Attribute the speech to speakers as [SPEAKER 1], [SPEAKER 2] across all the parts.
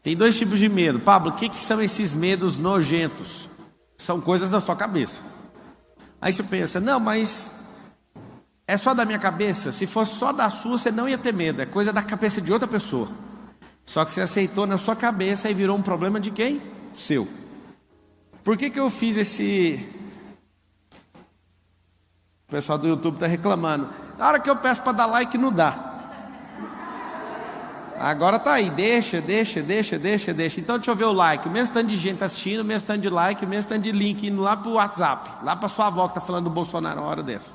[SPEAKER 1] Tem dois tipos de medo. Pablo, o que são esses medos nojentos? São coisas da sua cabeça. Aí você pensa, não, mas é só da minha cabeça? Se fosse só da sua, você não ia ter medo. É coisa da cabeça de outra pessoa. Só que você aceitou na sua cabeça e virou um problema de quem? Seu. Por que eu fiz esse... O pessoal do YouTube está reclamando. Na hora que eu peço para dar like, não dá. Agora tá aí, deixa. Então deixa eu ver o like. O mesmo tanto de gente está assistindo, o mesmo tanto de like, o mesmo tanto de link indo lá pro WhatsApp. Lá para sua avó que está falando do Bolsonaro uma hora dessa.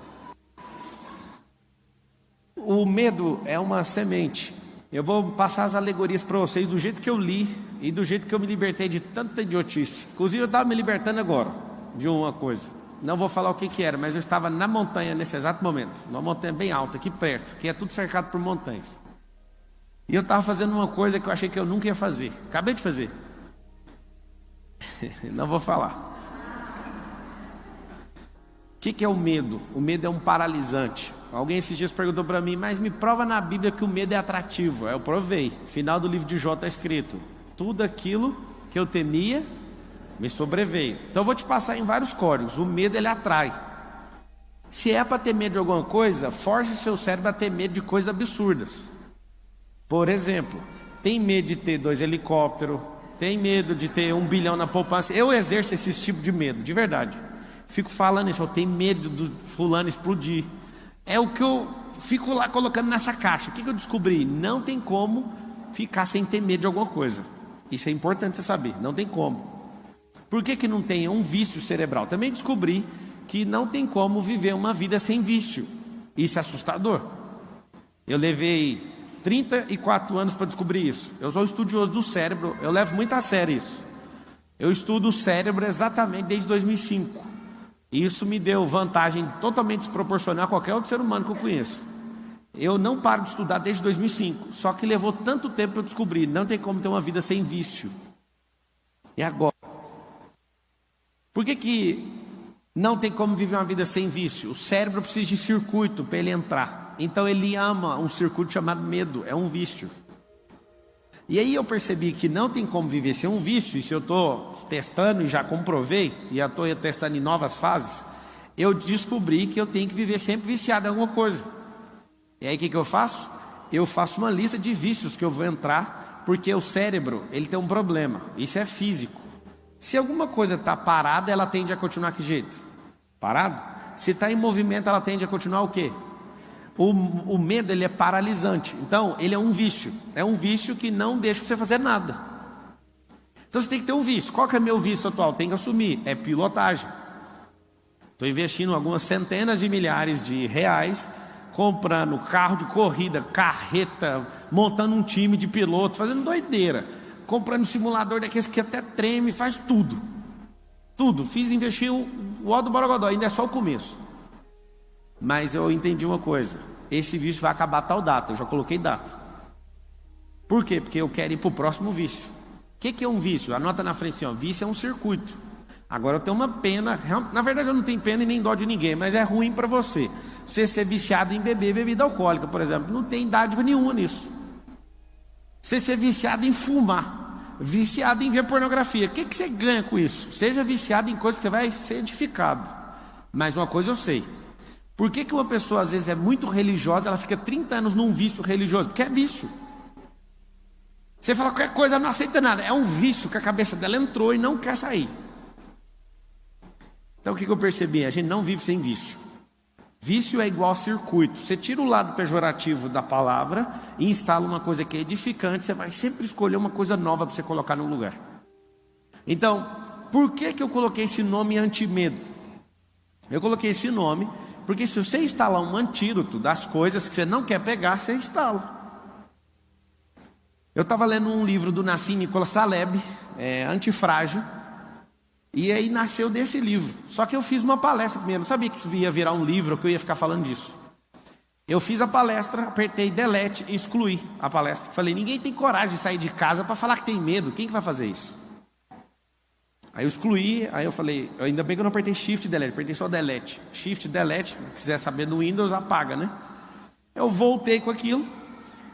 [SPEAKER 1] O medo é uma semente. Eu vou passar as alegorias para vocês do jeito que eu li e do jeito que eu me libertei de tanta idiotice. Inclusive eu estava me libertando agora de uma coisa. Não vou falar o que era, mas eu estava na montanha nesse exato momento. Uma montanha bem alta, aqui perto, que é tudo cercado por montanhas. E eu estava fazendo uma coisa que eu achei que eu nunca ia fazer. Acabei de fazer. Não vou falar. O que é o medo? O medo é um paralisante. Alguém esses dias perguntou para mim, mas me prova na Bíblia que o medo é atrativo. Eu provei. Final do livro de Jó está escrito: tudo aquilo que eu temia me sobreveio. Então eu vou te passar em vários códigos. O medo, ele atrai. Se é para ter medo de alguma coisa, force seu cérebro a ter medo de coisas absurdas. Por exemplo, tem medo de ter 2 helicópteros, tem medo de ter 1 bilhão na poupança. Eu exerço esse tipo de medo, de verdade. Fico falando isso, eu tenho medo do fulano explodir. É o que eu fico lá colocando nessa caixa. O que eu descobri? Não tem como ficar sem ter medo de alguma coisa. Isso é importante você saber, não tem como. Por que não tem? Um vício cerebral. Também descobri que não tem como viver uma vida sem vício. Isso é assustador. Eu levei 34 anos para descobrir isso. Eu sou estudioso do cérebro, eu levo muito a sério isso. Eu estudo o cérebro exatamente desde 2005. E isso me deu vantagem totalmente desproporcional a qualquer outro ser humano que eu conheço. Eu não paro de estudar desde 2005. Só que levou tanto tempo para eu descobrir. Não tem como ter uma vida sem vício. E agora? Por que não tem como viver uma vida sem vício? O cérebro precisa de circuito para ele entrar. Então ele ama um circuito chamado medo. É um vício. E aí eu percebi que não tem como viver sem um vício. E se eu estou testando e já comprovei, e já estou testando em novas fases, eu descobri que eu tenho que viver sempre viciado em alguma coisa. E aí o que eu faço? Eu faço uma lista de vícios que eu vou entrar, porque o cérebro, ele tem um problema. Isso é físico. Se alguma coisa está parada, ela tende a continuar que jeito? Parado? Se está em movimento, ela tende a continuar o quê? O medo, ele é paralisante. Então ele é um vício. É um vício que não deixa você fazer nada. Então você tem que ter um vício. Qual que é meu vício atual? Tem que assumir. É pilotagem. Estou investindo algumas centenas de milhares de reais, comprando carro de corrida, carreta, montando um time de piloto, fazendo doideira, comprando simulador daqueles que até treme, faz tudo. Tudo. Investi o ó do Borogodó. Ainda é só o começo. Mas eu entendi uma coisa: esse vício vai acabar tal data. Eu já coloquei data. Por quê? Porque eu quero ir para o próximo vício. O que é um vício? Anota na frente assim, ó. Vício é um circuito. Agora eu tenho uma pena. Na verdade eu não tenho pena e nem dó de ninguém, mas é ruim para você. Você ser viciado em beber bebida alcoólica, por exemplo, não tem dádiva nenhuma nisso. Você ser viciado em fumar, viciado em ver pornografia, o que você ganha com isso? Seja viciado em coisas que você vai ser edificado. Mas uma coisa eu sei: por que uma pessoa às vezes é muito religiosa, ela fica 30 anos num vício religioso? Porque é vício. Você fala qualquer coisa, ela não aceita nada. É um vício que a cabeça dela entrou e não quer sair. Então o que eu percebi? A gente não vive sem vício. Vício é igual a circuito. Você tira o lado pejorativo da palavra e instala uma coisa que é edificante. Você vai sempre escolher uma coisa nova para você colocar no lugar. Então, por que eu coloquei esse nome anti-medo? Eu coloquei esse nome porque se você instalar um antídoto das coisas que você não quer pegar, você instala. Eu estava lendo um livro do Nassim Nicholas Taleb, Antifrágil, e aí nasceu desse livro. Só que eu fiz uma palestra primeiro, não sabia que isso ia virar um livro, que eu ia ficar falando disso. Eu fiz a palestra, apertei delete e excluí a palestra. Falei, ninguém tem coragem de sair de casa para falar que tem medo, quem que vai fazer isso? Aí eu excluí, aí eu falei, ainda bem que eu não apertei Shift e Delete, apertei só Delete. Shift, Delete, se quiser saber no Windows, apaga, né? Eu voltei com aquilo.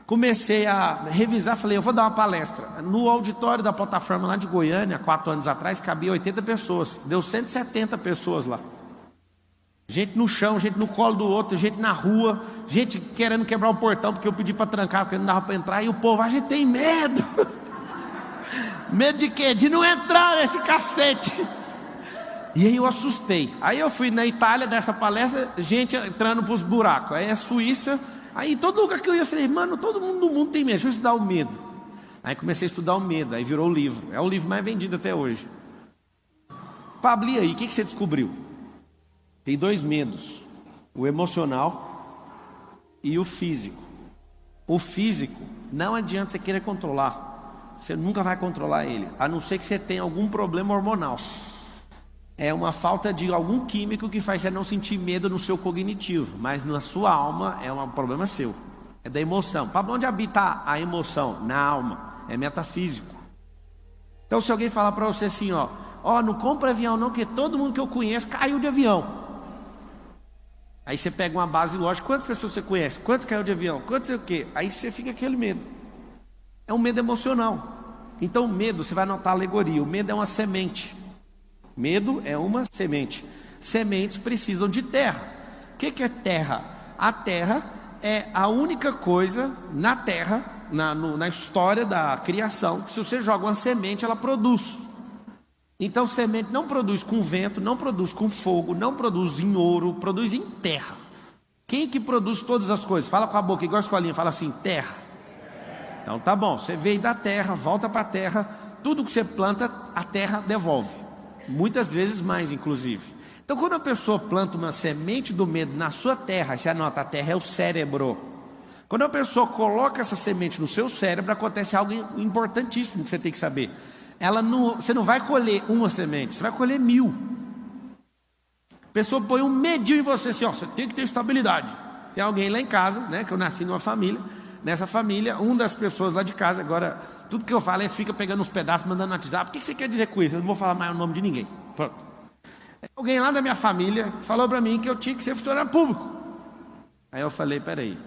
[SPEAKER 1] comecei a revisar, falei, eu vou dar uma palestra. No auditório da plataforma lá de Goiânia, 4 anos atrás, cabia 80 pessoas. Deu 170 pessoas lá. Gente no chão, gente no colo do outro, gente na rua, gente querendo quebrar o portão, porque eu pedi para trancar, porque não dava para entrar. E o povo, a gente tem medo. Medo de quê? De não entrar nesse cacete. E aí eu assustei. Aí eu fui na Itália dessa palestra, gente entrando para os buracos. Aí a Suíça... Aí todo lugar que eu ia, eu falei, mano, todo mundo no mundo tem medo, deixa eu estudar o medo. Aí comecei a estudar o medo, aí virou o livro. É o livro mais vendido até hoje. Pablo, e aí, o que você descobriu? Tem 2 medos, o emocional e o físico. O físico, não adianta você querer controlar. Você nunca vai controlar ele, a não ser que você tenha algum problema hormonal. É uma falta de algum químico que faz você não sentir medo no seu cognitivo, mas na sua alma é um problema seu. É da emoção. Para onde habita a emoção? Na alma. É metafísico. Então se alguém falar para você assim, ó, não compra avião não, que todo mundo que eu conheço caiu de avião. Aí você pega uma base lógica, quantas pessoas você conhece? Quanto caiu de avião? Quanto sei o quê? Aí você fica aquele medo. É um medo emocional. Então o medo, você vai notar a alegoria, o medo é uma semente. Medo é uma semente. Sementes precisam de terra. O que é terra? A terra é a única coisa na terra, na história da criação, que se você joga uma semente, ela produz. Então semente não produz com vento, não produz com fogo, não produz em ouro, produz em terra. Quem que produz todas as coisas? Fala com a boca, igual a escolinha, fala assim, terra. Então tá bom, você veio da terra, volta para a terra, tudo que você planta, a terra devolve. Muitas vezes mais, inclusive. Então, quando a pessoa planta uma semente do medo na sua terra, você anota, a terra é o cérebro. Quando a pessoa coloca essa semente no seu cérebro, acontece algo importantíssimo que você tem que saber. Você não vai colher uma semente, você vai colher 1000. A pessoa põe um medinho em você, assim, você tem que ter estabilidade. Tem alguém lá em casa, né, que eu nasci numa família. Nessa família, uma das pessoas lá de casa, agora, tudo que eu falo, eles ficam pegando uns pedaços, mandando no WhatsApp. O que você quer dizer com isso? Eu não vou falar mais o nome de ninguém. Pronto. Alguém lá da minha família falou para mim que eu tinha que ser funcionário público. Aí eu falei, peraí,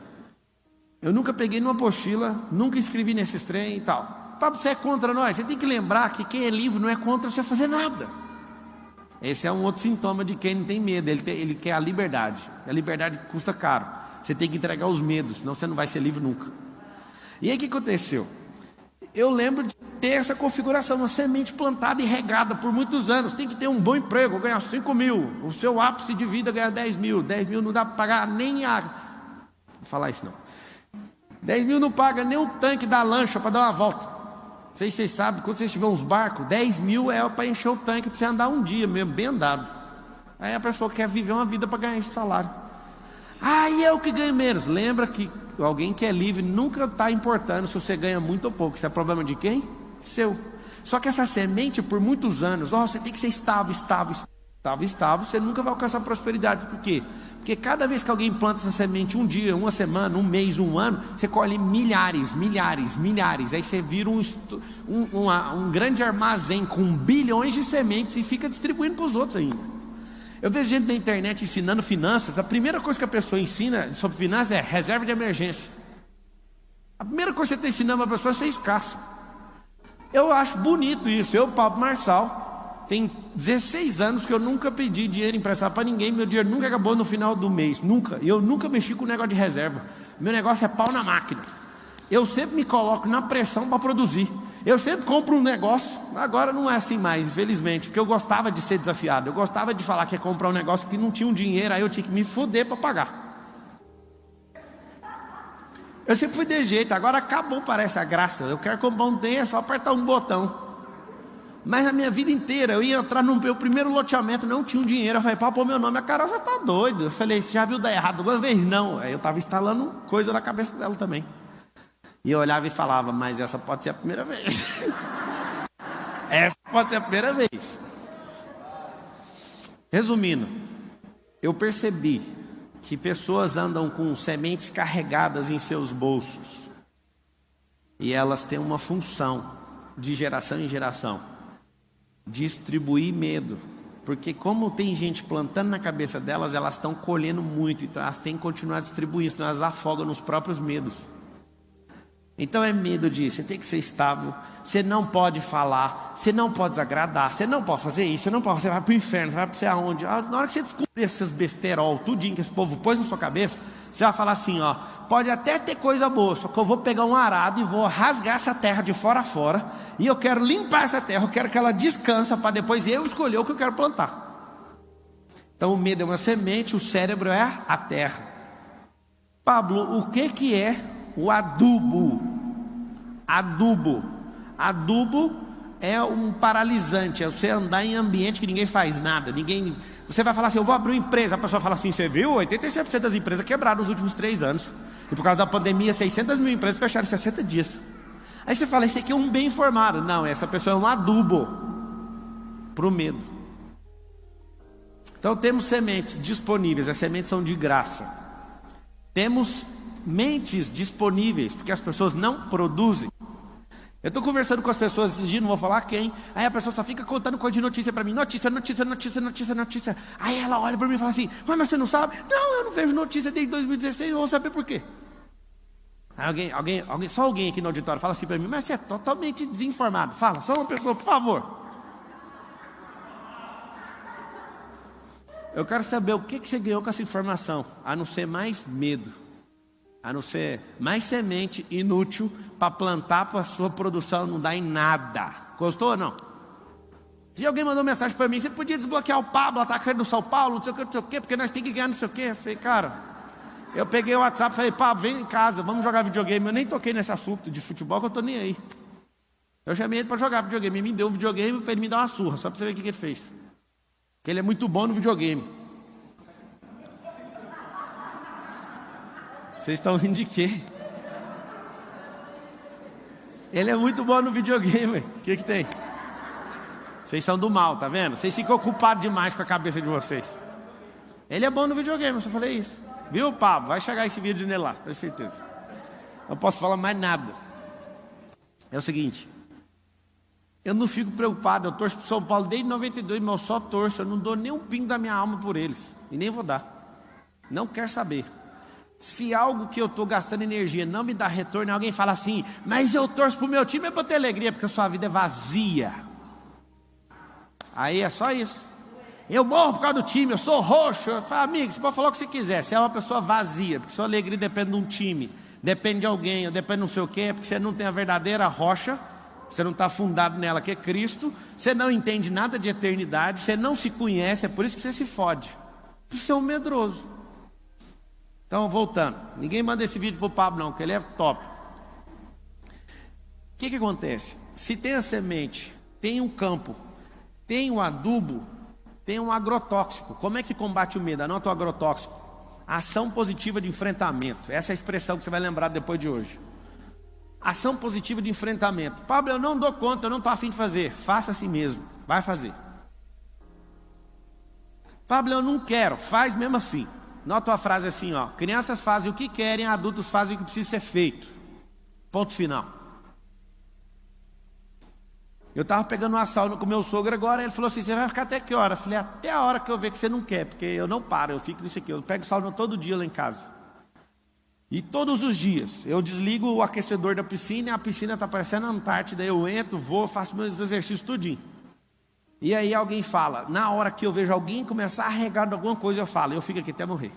[SPEAKER 1] eu nunca peguei numa apostila, nunca escrevi nesses trem e tal. Pablo, você é contra nós? Você tem que lembrar que quem é livre não é contra você fazer nada. Esse é um outro sintoma de quem não tem medo, ele quer a liberdade. A liberdade custa caro. Você tem que entregar os medos, senão você não vai ser livre nunca. E aí o que aconteceu? Eu lembro de ter essa configuração, uma semente plantada e regada por muitos anos. Tem que ter um bom emprego, ganhar 5 mil. O seu ápice de vida ganhar 10 mil. 10 mil não dá para pagar nem a... Vou falar isso não. 10 mil não paga nem o tanque da lancha para dar uma volta. Não sei se vocês sabem, quando vocês tiverem uns barcos, 10 mil é para encher o tanque, para você andar um dia mesmo, bem andado. Aí a pessoa quer viver uma vida para ganhar esse salário. E eu que ganho menos. Lembra que alguém que é livre nunca está importando se você ganha muito ou pouco. Isso é problema de quem? Seu. Só que essa semente, por muitos anos, você tem que ser estável, você nunca vai alcançar prosperidade. Por quê? Porque cada vez que alguém planta essa semente, um dia, uma semana, um mês, um ano, você colhe milhares. Aí você vira um grande armazém com bilhões de sementes e fica distribuindo para os outros ainda. Eu vejo gente na internet ensinando finanças. A primeira coisa que a pessoa ensina sobre finanças é reserva de emergência. A primeira coisa que você está ensinando para a pessoa é ser escassa. Eu acho bonito isso. Eu, Pablo Marçal, tem 16 anos que eu nunca pedi dinheiro emprestado para ninguém. Meu dinheiro nunca acabou no final do mês. Nunca. E eu nunca mexi com o negócio de reserva. Meu negócio é pau na máquina. Eu sempre me coloco na pressão para produzir. Eu sempre compro um negócio. Agora não é assim mais, infelizmente, porque eu gostava de ser desafiado. Eu gostava de falar que ia comprar um negócio que não tinha um dinheiro, aí eu tinha que me foder para pagar. Eu sempre fui de jeito. Agora acabou, parece a graça. Eu quero comprar um trem, é só apertar um botão. Mas a minha vida inteira, eu ia entrar no meu primeiro loteamento, não tinha um dinheiro. Eu falei, para pôr meu nome, a Carol, você tá doido. Eu falei, você já viu dar errado alguma vez? Não. Aí eu estava instalando coisa na cabeça dela também. E eu olhava e falava, mas essa pode ser a primeira vez. Essa pode ser a primeira vez. Resumindo, eu percebi que pessoas andam com sementes carregadas em seus bolsos. E elas têm uma função de geração em geração. Distribuir medo. Porque como tem gente plantando na cabeça delas, elas estão colhendo muito. Então elas têm que continuar distribuindo, senão elas afogam nos próprios medos. Então é medo disso, você tem que ser estável, você não pode falar, você não pode desagradar, você não pode fazer isso, você não pode, você vai para o inferno, você vai para você aonde? Na hora que você descobrir essas besterol, tudinho que esse povo pôs na sua cabeça, você vai falar assim, ó, pode até ter coisa boa, só que eu vou pegar um arado e vou rasgar essa terra de fora a fora, e eu quero limpar essa terra, eu quero que ela descanse para depois eu escolher o que eu quero plantar. Então o medo é uma semente, o cérebro é a terra. Pablo, o que é o adubo? Adubo é um paralisante, é você andar em ambiente que ninguém faz nada, você vai falar assim, eu vou abrir uma empresa, a pessoa fala assim, você viu, 87% das empresas quebraram nos últimos 3 anos, e por causa da pandemia, 600 mil empresas fecharam em 60 dias, aí você fala, esse aqui é um bem informado, não, essa pessoa é um adubo, para o medo. Então temos sementes disponíveis, as sementes são de graça, temos mentes disponíveis, porque as pessoas não produzem. Eu estou conversando com as pessoas esses dias, não vou falar quem. Aí a pessoa só fica contando coisa de notícia para mim. Notícia. Aí ela olha para mim e fala assim, mas você não sabe? Não, eu não vejo notícia desde 2016, eu vou saber por quê. Aí só alguém aqui no auditório fala assim para mim, mas você é totalmente desinformado. Fala, só uma pessoa, por favor. Eu quero saber o que você ganhou com essa informação, a não ser mais medo, a não ser mais semente inútil para plantar para a sua produção não dar em nada. Gostou ou não? Se alguém mandou mensagem para mim, você podia desbloquear o Pablo, atacante do São Paulo, não sei o que, porque nós temos que ganhar não sei o que. Eu falei, cara, eu peguei o WhatsApp e falei, Pablo, vem em casa, vamos jogar videogame. Eu nem toquei nesse assunto de futebol, que eu estou nem aí. Eu chamei ele para jogar videogame, ele me deu um videogame para ele me dar uma surra, só para você ver o que ele fez. Porque ele é muito bom no videogame. Vocês estão rindo de quê? Ele é muito bom no videogame. O que tem? Vocês são do mal, tá vendo? Vocês ficam ocupados demais com a cabeça de vocês. Ele é bom no videogame, eu só falei isso. Viu, Pablo? Vai chegar esse vídeo nele lá, tenho certeza. Não posso falar mais nada. É o seguinte. Eu não fico preocupado, eu torço pro São Paulo desde 92, mas eu só torço, eu não dou nem um pingo da minha alma por eles. E nem vou dar. Não quero saber. Se algo que eu estou gastando energia não me dá retorno, alguém fala assim, mas eu torço para o meu time é para ter alegria, porque a sua vida é vazia. Aí é só isso. Eu morro por causa do time, eu sou roxo. Eu falo, amigo, você pode falar o que você quiser, você é uma pessoa vazia, porque sua alegria depende de um time, depende de alguém, depende de não sei o quê, porque você não tem a verdadeira rocha, você não está fundado nela, que é Cristo, você não entende nada de eternidade, você não se conhece, é por isso que você se fode. Você é um medroso. Então, voltando, ninguém manda esse vídeo para o Pablo não, porque ele é top. O que acontece? Se tem a semente, tem um campo, tem um adubo, tem um agrotóxico. Como é que combate o medo? Anota o agrotóxico. Ação positiva de enfrentamento. Essa é a expressão que você vai lembrar depois de hoje. Ação positiva de enfrentamento. Pablo, eu não dou conta, eu não estou a fim de fazer. Faça assim mesmo, vai fazer. Pablo, eu não quero, faz mesmo assim. Nota a frase assim, ó. Crianças fazem o que querem, adultos fazem o que precisa ser feito. Ponto final. Eu estava pegando uma sauna com meu sogro agora, ele falou assim, você vai ficar até que hora? Eu falei, até a hora que eu ver que você não quer, porque eu não paro, eu fico nisso aqui. Eu pego sauna todo dia lá em casa. E todos os dias, eu desligo o aquecedor da piscina, e a piscina está parecendo a Antártida, eu entro, vou, faço meus exercícios tudinho. E aí alguém fala, na hora que eu vejo alguém começar a regar de alguma coisa, eu falo, eu fico aqui até morrer.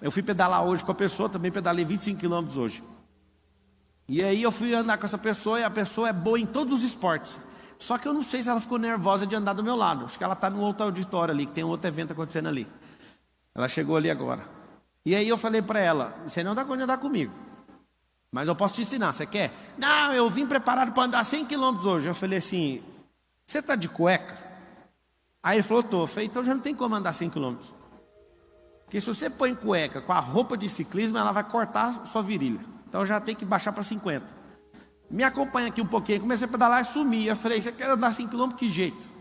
[SPEAKER 1] Eu fui pedalar hoje com a pessoa, também pedalei 25 quilômetros hoje. E aí eu fui andar com essa pessoa, e a pessoa é boa em todos os esportes. Só que eu não sei se ela ficou nervosa de andar do meu lado. Acho que ela está no outro auditório ali, que tem um outro evento acontecendo ali. Ela chegou ali agora. E aí eu falei para ela, você não dá conta de andar comigo, mas eu posso te ensinar, você quer? Não, eu vim preparado para andar 100 quilômetros hoje. Eu falei assim, você está de cueca? Aí ele falou, tô. Eu falei, então já não tem como andar 100 quilômetros. Porque se você põe cueca com a roupa de ciclismo, ela vai cortar sua virilha. Então já tem que baixar para 50. Me acompanha aqui um pouquinho. Comecei a pedalar e sumi. Eu falei, você quer andar 100 quilômetros? Que jeito?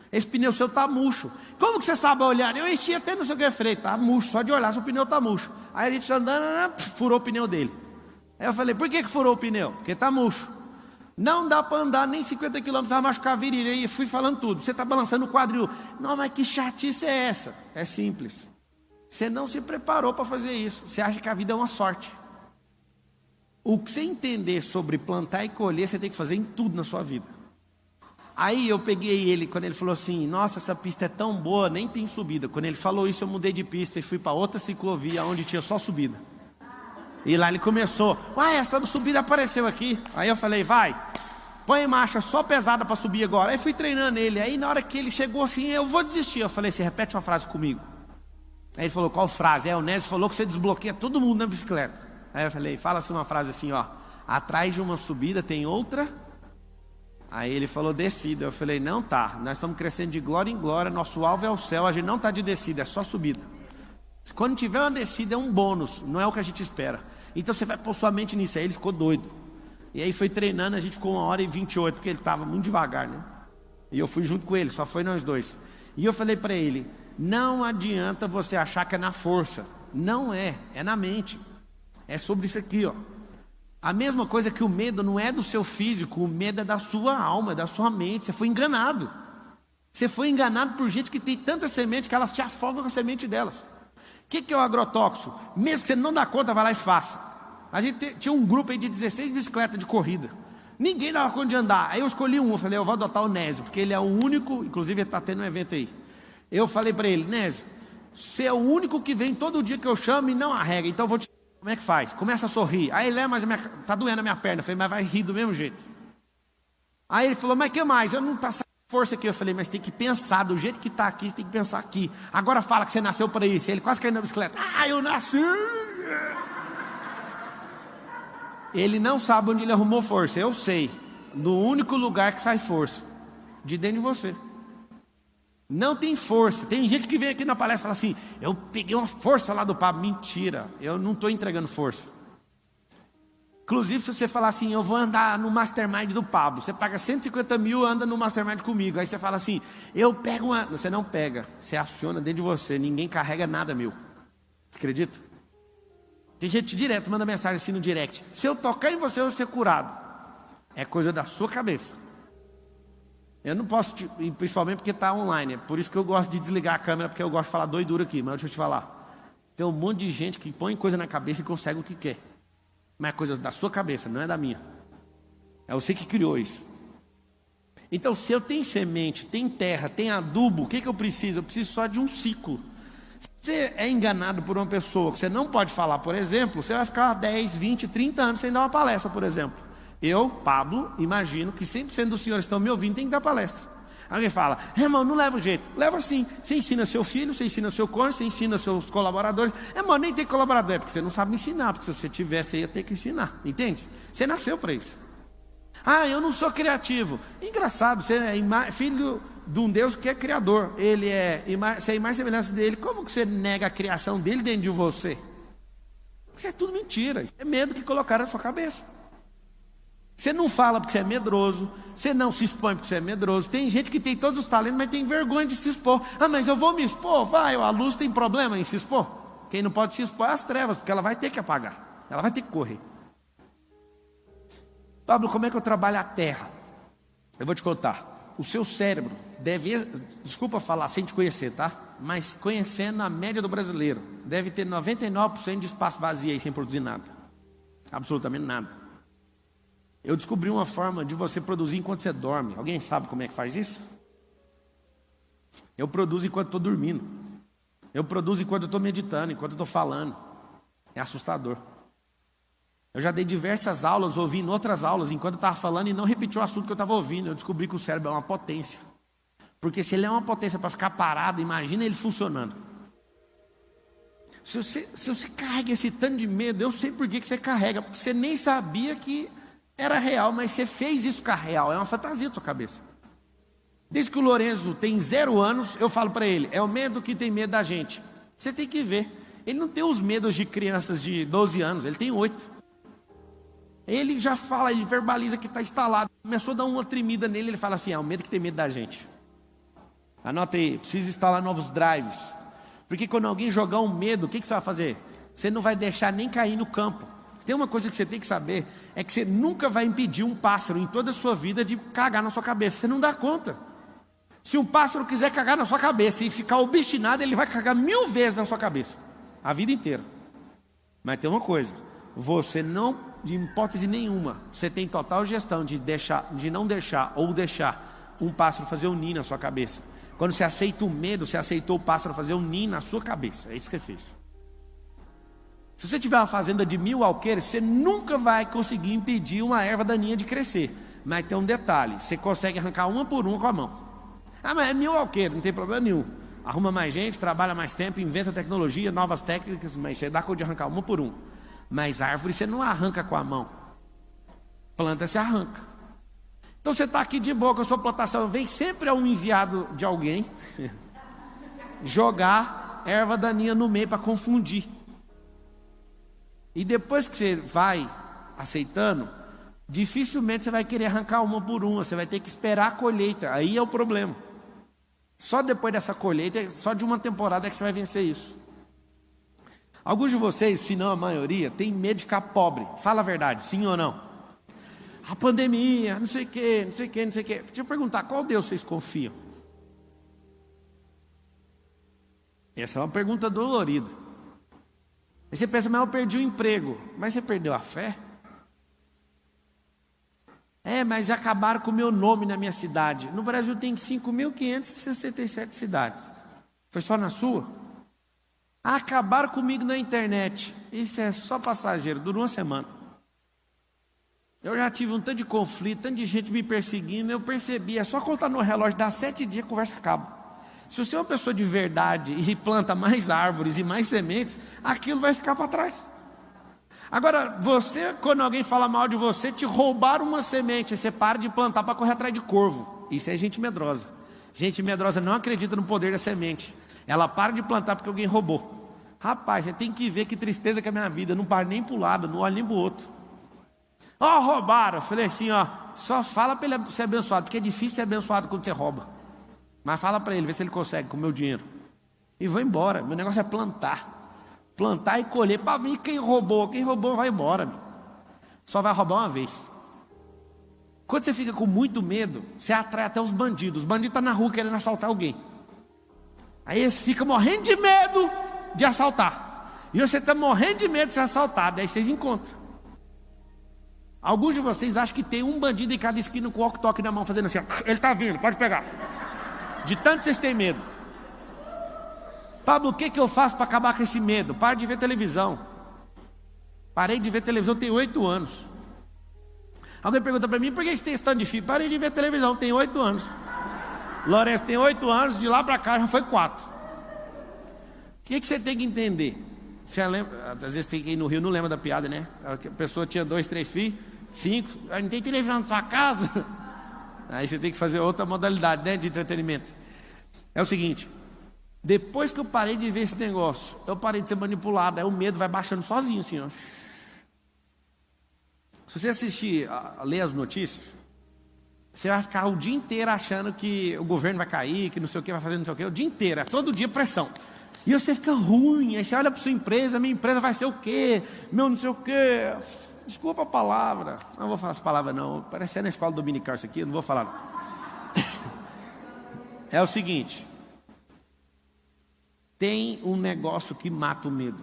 [SPEAKER 1] Esse pneu seu tá murcho. Como que você sabe olhar? Eu enchi até não sei o que. Eu falei, tá murcho, só de olhar, seu pneu tá murcho. Aí a gente andando, furou o pneu dele. Aí eu falei, por que furou o pneu? Porque tá murcho. Não dá para andar nem 50 quilômetros, vai machucar a virilha. E fui falando tudo. Você está balançando o quadril. Não, mas que chatice é essa? É simples. Você não se preparou para fazer isso. Você acha que a vida é uma sorte. O que você entender sobre plantar e colher, você tem que fazer em tudo na sua vida. Aí eu peguei ele, quando ele falou assim, nossa, essa pista é tão boa, nem tem subida. Quando ele falou isso, eu mudei de pista e fui para outra ciclovia, onde tinha só subida. E lá ele começou, uai, essa subida apareceu aqui. Aí eu falei, vai, põe marcha só pesada para subir agora. Aí fui treinando ele, aí na hora que ele chegou assim, eu vou desistir. Eu falei, você repete uma frase comigo. Aí ele falou, qual frase? O Nésio falou que você desbloqueia todo mundo na bicicleta. Aí eu falei, fala assim uma frase assim, ó, atrás de uma subida tem outra. Aí ele falou, descida. Eu falei, não tá, nós estamos crescendo de glória em glória, nosso alvo é o céu, a gente não está de descida, é só subida. Quando tiver uma descida é um bônus, não é o que a gente espera. Então você vai pôr sua mente nisso. Aí ele ficou doido. E aí foi treinando, a gente ficou 1h28, porque ele estava muito devagar, né? E eu fui junto com ele, só foi nós dois. E eu falei para ele, não adianta você achar que é na força. Não é, é na mente. É sobre isso aqui, ó. A mesma coisa que o medo não é do seu físico, o medo é da sua alma, é da sua mente. Você foi enganado. Você foi enganado por gente que tem tanta semente que elas te afogam com a semente delas. O que é o agrotóxico? Mesmo que você não dá conta, vai lá e faça. A gente tinha um grupo aí de 16 bicicletas de corrida. Ninguém dava conta de andar. Aí eu escolhi um, eu falei, eu vou adotar o Nésio, porque ele é o único, inclusive ele está tendo um evento aí. Eu falei para ele, Nésio, você é o único que vem todo dia que eu chamo e não arrega, então eu vou te... Como é que faz? Começa a sorrir. Aí ele, mas tá doendo a minha perna. Eu falei, mas vai rir do mesmo jeito. Aí ele falou, mas que mais? Eu não tá saindo força aqui. Eu falei, mas tem que pensar, do jeito que está aqui, tem que pensar aqui. Agora fala que você nasceu para isso. Ele quase caiu na bicicleta. Ah, eu nasci! Ele não sabe onde ele arrumou força. Eu sei. No único lugar que sai força. De dentro de você. Não tem força. Tem gente que vem aqui na palestra e fala assim, eu peguei uma força lá do Pablo. Mentira. Eu não estou entregando força. Inclusive, se você falar assim, eu vou andar no Mastermind do Pablo, você paga 150 mil, anda no Mastermind comigo. Aí você fala assim, eu pego uma... Você não pega, você aciona dentro de você, ninguém carrega nada, meu. Você acredita? Tem gente direto, manda mensagem assim no direct. Se eu tocar em você, eu vou ser curado. É coisa da sua cabeça. Eu não posso, principalmente porque está online. É por isso que eu gosto de desligar a câmera, porque eu gosto de falar doidura aqui. Mas deixa eu te falar. Tem um monte de gente que põe coisa na cabeça e consegue o que quer. Mas é coisa da sua cabeça, não é da minha. É você que criou isso. Então, se eu tenho semente, tem terra, tem adubo, o que eu preciso? Eu preciso só de um ciclo. Se você é enganado por uma pessoa que você não pode falar, por exemplo, você vai ficar 10, 20, 30 anos sem dar uma palestra, por exemplo. Eu, Pablo, imagino que 100% dos senhores que estão me ouvindo tem que dar palestra. Alguém fala, irmão, não leva o jeito. Leva sim. Você ensina seu filho, você ensina seu cônjuge, você ensina seus colaboradores. Irmão, nem tem colaborador, é porque você não sabe ensinar. Porque se você tivesse, você ia ter que ensinar. Entende? Você nasceu para isso. Ah, eu não sou criativo. Engraçado, você é filho de um Deus que é criador. Você é imagem e semelhança dele. Como que você nega a criação dele dentro de você? Isso é tudo mentira. É medo que colocaram na sua cabeça. Você não fala porque você é medroso. Você não se expõe porque você é medroso. Tem gente que tem todos os talentos, mas tem vergonha de se expor. Ah, mas eu vou me expor? Vai, a luz tem problema em se expor. Quem não pode se expor é as trevas, porque ela vai ter que apagar. Ela vai ter que correr. Pablo, como é que eu trabalho a terra? Eu vou te contar. O seu cérebro deve, desculpa falar sem te conhecer, tá? Mas conhecendo a média do brasileiro, deve ter 99% de espaço vazio aí sem produzir nada. Absolutamente nada. Eu descobri uma forma de você produzir enquanto você dorme. Alguém sabe como é que faz isso? Eu produzo enquanto estou dormindo. Eu produzo enquanto eu estou meditando, enquanto eu estou falando. É assustador. Eu já dei diversas aulas, ouvindo outras aulas, enquanto eu estava falando e não repeti o assunto que eu estava ouvindo. Eu descobri que o cérebro é uma potência. Porque se ele é uma potência para ficar parado, imagina ele funcionando. Se você carrega esse tanto de medo, eu sei por que você carrega. Porque você nem sabia que era real, mas você fez isso ficar real. É uma fantasia da sua cabeça. Desde que o Lorenzo tem 0 anos, eu falo para ele, é o medo que tem medo da gente. Você tem que ver. Ele não tem os medos de crianças de 12 anos, ele tem 8. Ele já fala, ele verbaliza que está instalado. Começou a dar uma tremida nele, ele fala assim, é o medo que tem medo da gente. Anota aí, precisa instalar novos drives. Porque quando alguém jogar um medo, o que você vai fazer? Você não vai deixar nem cair no campo. Tem uma coisa que você tem que saber, é que você nunca vai impedir um pássaro em toda a sua vida de cagar na sua cabeça. Você não dá conta. Se um pássaro quiser cagar na sua cabeça e ficar obstinado, ele vai cagar 1000 vezes na sua cabeça. A vida inteira. Mas tem uma coisa, você não de hipótese nenhuma, você tem total gestão de não deixar ou deixar um pássaro fazer um ninho na sua cabeça. Quando você aceita o medo, você aceitou o pássaro fazer um ninho na sua cabeça. É isso que você fez. Se você tiver uma fazenda de 1000 alqueires, você nunca vai conseguir impedir uma erva daninha de crescer. Mas tem um detalhe, você consegue arrancar uma por uma com a mão. Ah, mas é 1000 alqueires, não tem problema nenhum. Arruma mais gente, trabalha mais tempo, inventa tecnologia, novas técnicas, mas você dá conta de arrancar uma por uma. Mas árvore você não arranca com a mão. Planta você arranca. Então você está aqui de boa com a sua plantação, vem sempre um enviado de alguém jogar erva daninha no meio para confundir. E depois que você vai aceitando, dificilmente você vai querer arrancar uma por uma, você vai ter que esperar a colheita, aí é o problema. Só depois dessa colheita, só de uma temporada é que você vai vencer isso. Alguns de vocês, se não a maioria, tem medo de ficar pobre. Fala a verdade, sim ou não? A pandemia, não sei o que, não sei o que, não sei o que. Deixa eu perguntar, qual Deus vocês confiam? Essa é uma pergunta dolorida. Aí você pensa, mas eu perdi o emprego. Mas você perdeu a fé? Mas acabaram com o meu nome na minha cidade. No Brasil tem 5.567 cidades. Foi só na sua? Acabaram comigo na internet. Isso é só passageiro, durou uma semana. Eu já tive um tanto de conflito, tanto de gente me perseguindo. Eu percebi, é só contar no relógio, dá 7 dias, a conversa acaba. Se você é uma pessoa de verdade e planta mais árvores e mais sementes, aquilo vai ficar para trás. Agora, você, quando alguém fala mal de você, te roubaram uma semente, você para de plantar para correr atrás de corvo. Isso é gente medrosa. Gente medrosa não acredita no poder da semente. Ela para de plantar porque alguém roubou. Rapaz, você tem que ver que tristeza que é a minha vida. Não para nem para o lado, não olha nem para o outro. Roubaram. Eu falei assim, só fala para ele ser abençoado, porque é difícil ser abençoado quando você rouba. Mas fala para ele, vê se ele consegue com o meu dinheiro. E vou embora, meu negócio é plantar. Plantar e colher. Para mim, quem roubou vai embora. Só vai roubar uma vez. Quando você fica com muito medo, você atrai até os bandidos. Os bandidos estão na rua querendo assaltar alguém. Aí eles ficam morrendo de medo de assaltar. E você está morrendo de medo de ser assaltado. Aí vocês encontram. Alguns de vocês acham que tem um bandido em cada esquina com o walkie-talkie na mão, fazendo assim, ele está vindo, pode pegar. De tanto vocês têm medo. Pablo, o que eu faço para acabar com esse medo? Para de ver televisão. Parei de ver televisão, tem 8 anos. Alguém pergunta para mim, por que você tem esse tanto de filho? Parei de ver televisão, tem 8 anos. Lourenço tem 8 anos, de lá para cá já foi 4. O que você tem que entender? Você lembra, às vezes fiquei no Rio, não lembra da piada, né? A pessoa tinha 2, 3 filhos, 5, não tem televisão na sua casa? Aí você tem que fazer outra modalidade, né, de entretenimento. É o seguinte, depois que eu parei de ver esse negócio, eu parei de ser manipulado, aí o medo vai baixando sozinho, assim, ó. Se você assistir, ler as notícias, você vai ficar o dia inteiro achando que o governo vai cair, que não sei o que, vai fazer não sei o que, o dia inteiro, é todo dia pressão. E você fica ruim, aí você olha para sua empresa, minha empresa vai ser o quê? Meu não sei o quê. Desculpa a palavra, não vou falar essa palavra não, parece na escola dominical isso aqui, não vou falar não. É o seguinte, tem um negócio que mata o medo.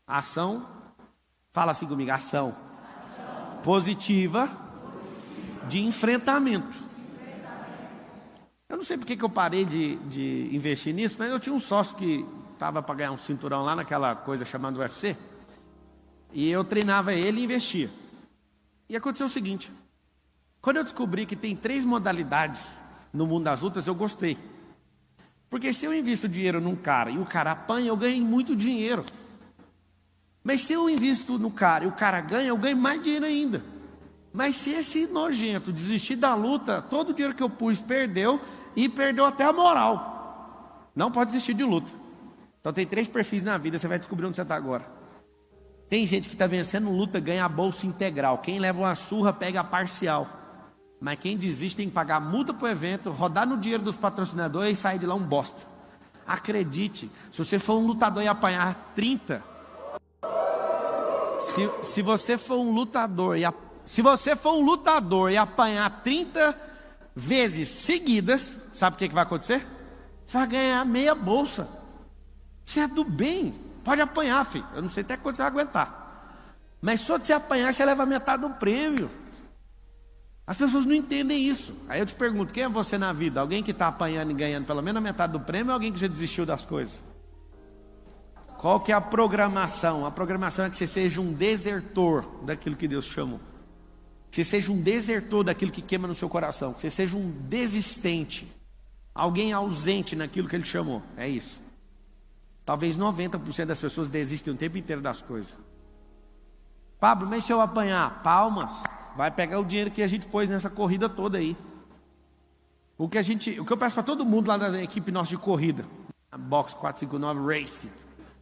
[SPEAKER 1] Ação, fala assim comigo, ação positiva de enfrentamento. Eu não sei porque que eu parei de investir nisso, mas eu tinha um sócio que estava para ganhar um cinturão lá naquela coisa chamada UFC, e eu treinava ele e investia. E aconteceu o seguinte, quando eu descobri que tem 3 modalidades no mundo das lutas, eu gostei. Porque se eu invisto dinheiro num cara e o cara apanha, eu ganho muito dinheiro. Mas se eu invisto no cara e o cara ganha, eu ganho mais dinheiro ainda. Mas se esse nojento desistir da luta, todo o dinheiro que eu pus perdeu e perdeu até a moral. Não pode desistir de luta. Então tem 3 perfis na vida, você vai descobrir onde você está agora. Tem gente que está vencendo luta, ganha a bolsa integral. Quem leva uma surra, pega a parcial. Mas quem desiste tem que pagar multa para o evento, rodar no dinheiro dos patrocinadores e sair de lá um bosta. Acredite, se você for um lutador e apanhar 30, se você for um lutador e apanhar 30 vezes seguidas, sabe o que vai acontecer? Você vai ganhar meia bolsa. Você é do bem, pode apanhar, filho. Eu não sei até quando você vai aguentar. Mas só de você apanhar, você leva metade do prêmio. As pessoas não entendem isso. Aí eu te pergunto, quem é você na vida? Alguém que está apanhando e ganhando pelo menos a metade do prêmio, ou alguém que já desistiu das coisas? Qual que é a programação? A programação é que você seja um desertor daquilo que Deus chamou. Que você seja um desertor daquilo que queima no seu coração. Que você seja um desistente. Alguém ausente naquilo que Ele chamou. É isso. Talvez 90% das pessoas desistem o tempo inteiro das coisas. Pablo, mas se eu apanhar? Palmas. Vai pegar o dinheiro que a gente pôs nessa corrida toda aí. O que eu peço para todo mundo lá da equipe nossa de corrida, a Box 459 Race,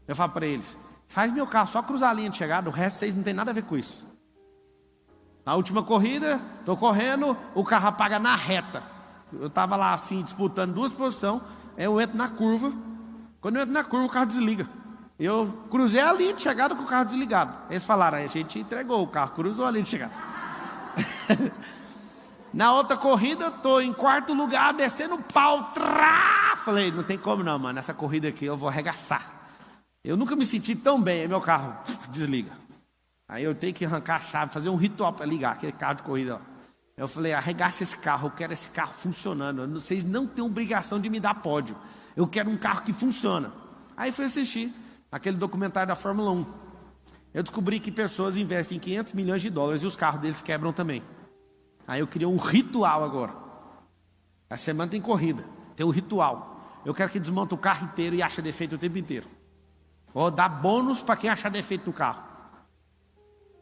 [SPEAKER 1] eu falo para eles, faz meu carro só cruzar a linha de chegada, o resto vocês não tem nada a ver com isso. Na última corrida, estou correndo, o carro apaga na reta. Eu estava lá assim, disputando duas posições, eu entro na curva, quando eu entro na curva o carro desliga. Eu cruzei a linha de chegada com o carro desligado. Eles falaram, a gente entregou o carro, cruzou a linha de chegada. Na outra corrida, estou em quarto lugar, descendo o pau. Falei, não tem como não, mano. Nessa corrida aqui eu vou arregaçar. Eu nunca me senti tão bem. Aí meu carro desliga. Aí eu tenho que arrancar a chave, fazer um ritual para ligar aquele carro de corrida. Ó. Eu falei, arregaça esse carro. Eu quero esse carro funcionando. Vocês não têm obrigação de me dar pódio. Eu quero um carro que funciona. Aí fui assistir aquele documentário da Fórmula 1. Eu descobri que pessoas investem $500 milhões e os carros deles quebram também. Aí eu queria um ritual agora. A semana tem corrida, tem um ritual. Eu quero que desmonte o carro inteiro e ache defeito o tempo inteiro. Vou dar bônus para quem achar defeito no carro.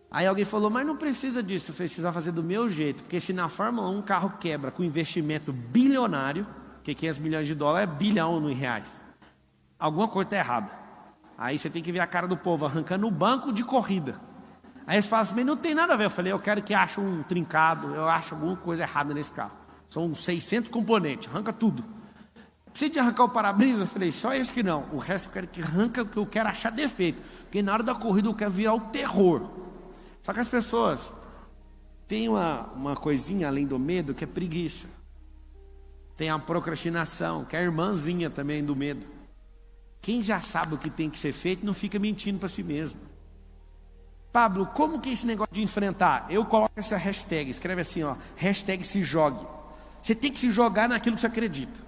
[SPEAKER 1] Aí alguém falou, mas não precisa disso. Eu falei, você vai fazer do meu jeito. Porque se na Fórmula 1 um carro quebra com investimento bilionário, que $500 milhões é bilhão em reais, alguma coisa está errada. Aí você tem que ver a cara do povo arrancando o banco de corrida. Aí eles falam assim, mas não tem nada a ver. Eu falei, eu quero que ache um trincado, eu acho alguma coisa errada nesse carro. São 600 componentes, arranca tudo. Precisa de arrancar o para-brisa? Eu falei, só esse que não. O resto eu quero que arranca, porque eu quero achar defeito. Porque na hora da corrida eu quero virar o terror. Só que as pessoas têm uma coisinha além do medo, que é preguiça. Tem a procrastinação, que é a irmãzinha também do medo. Quem já sabe o que tem que ser feito, não fica mentindo para si mesmo. Pablo, como que é esse negócio de enfrentar? Eu coloco essa hashtag, escreve assim, ó, hashtag se jogue. Você tem que se jogar naquilo que você acredita.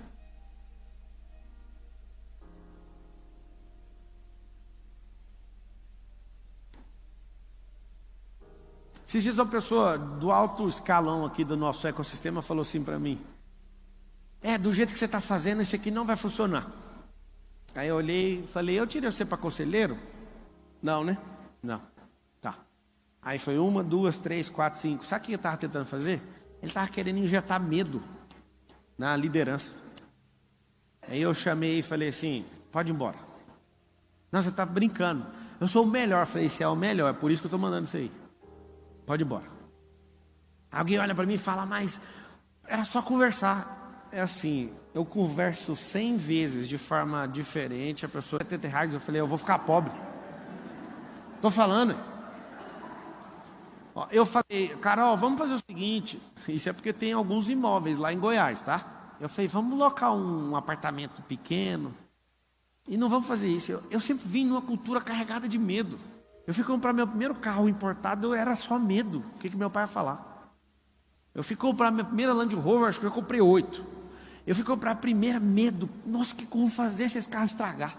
[SPEAKER 1] Esses dias uma pessoa do alto escalão aqui do nosso ecossistema falou assim para mim, do jeito que você está fazendo, isso aqui não vai funcionar. Aí eu olhei e falei, eu tirei você para conselheiro? Não, né? Não. Tá. Aí foi 1, 2, 3, 4, 5. Sabe o que eu estava tentando fazer? Ele estava querendo injetar medo na liderança. Aí eu chamei e falei assim, pode ir embora. Não, você está brincando. Eu sou o melhor. Eu falei, você é o melhor, é por isso que eu estou mandando isso aí. Pode ir embora. Alguém olha para mim e fala, mas era só conversar. É assim, eu converso 100 vezes de forma diferente, a pessoa é R$70, eu falei, eu vou ficar pobre. Estou falando. Eu falei, Carol, vamos fazer o seguinte, isso é porque tem alguns imóveis lá em Goiás, tá? Eu falei, vamos locar um apartamento pequeno e não vamos fazer isso. Eu sempre vim numa cultura carregada de medo. Eu fui comprar meu primeiro carro importado, era só medo. O que meu pai ia falar? Eu fui comprar minha primeira Land Rover, acho que eu comprei 8. Eu fui comprar a primeira, medo. Nossa, o que eu vou fazer se esse carro estragar?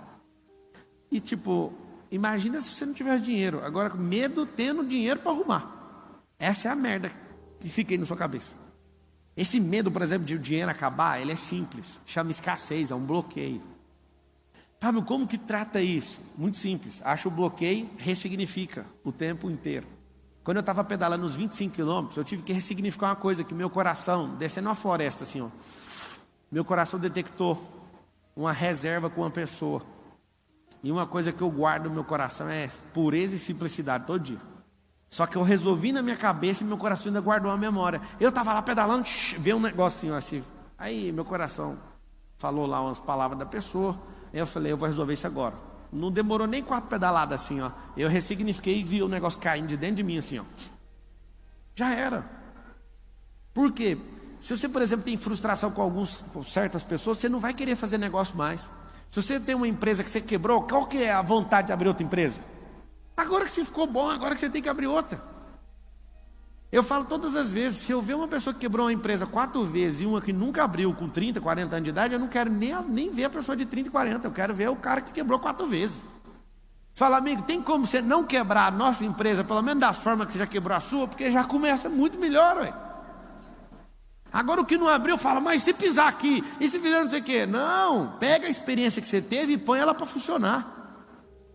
[SPEAKER 1] E tipo, imagina se você não tivesse dinheiro. Agora, medo tendo dinheiro para arrumar. Essa é a merda que fica aí na sua cabeça. Esse medo, por exemplo, de o dinheiro acabar, ele é simples. Chama escassez, é um bloqueio. Pablo, como que trata isso? Muito simples. Acha o bloqueio, ressignifica o tempo inteiro. Quando eu estava pedalando uns 25 quilômetros, eu tive que ressignificar uma coisa, que meu coração, descendo uma floresta assim, ó. Meu coração detectou uma reserva com uma pessoa. E uma coisa que eu guardo no meu coração é pureza e simplicidade todo dia. Só que eu resolvi na minha cabeça e meu coração ainda guardou uma memória. Eu estava lá pedalando, veio um negocinho assim. Aí meu coração falou lá umas palavras da pessoa. Aí eu falei, eu vou resolver isso agora. Não demorou nem 4 pedaladas assim, ó. Eu ressignifiquei e vi o negócio caindo de dentro de mim assim, ó. Já era. Por quê? Se você, por exemplo, tem frustração com certas pessoas, você não vai querer fazer negócio mais. Se você tem uma empresa que você quebrou, qual que é a vontade de abrir outra empresa? Agora que você ficou bom, agora que você tem que abrir outra. Eu falo todas as vezes, se eu ver uma pessoa que quebrou uma empresa 4 vezes e uma que nunca abriu com 30, 40 anos de idade, eu não quero nem ver a pessoa de 30 e 40, eu quero ver o cara que quebrou 4 vezes. Fala, amigo, tem como você não quebrar a nossa empresa, pelo menos das formas que você já quebrou a sua, porque já começa muito melhor, ué. Agora o que não abriu, fala, mas se pisar aqui, e se fizer não sei o quê? Não, pega a experiência que você teve e põe ela para funcionar.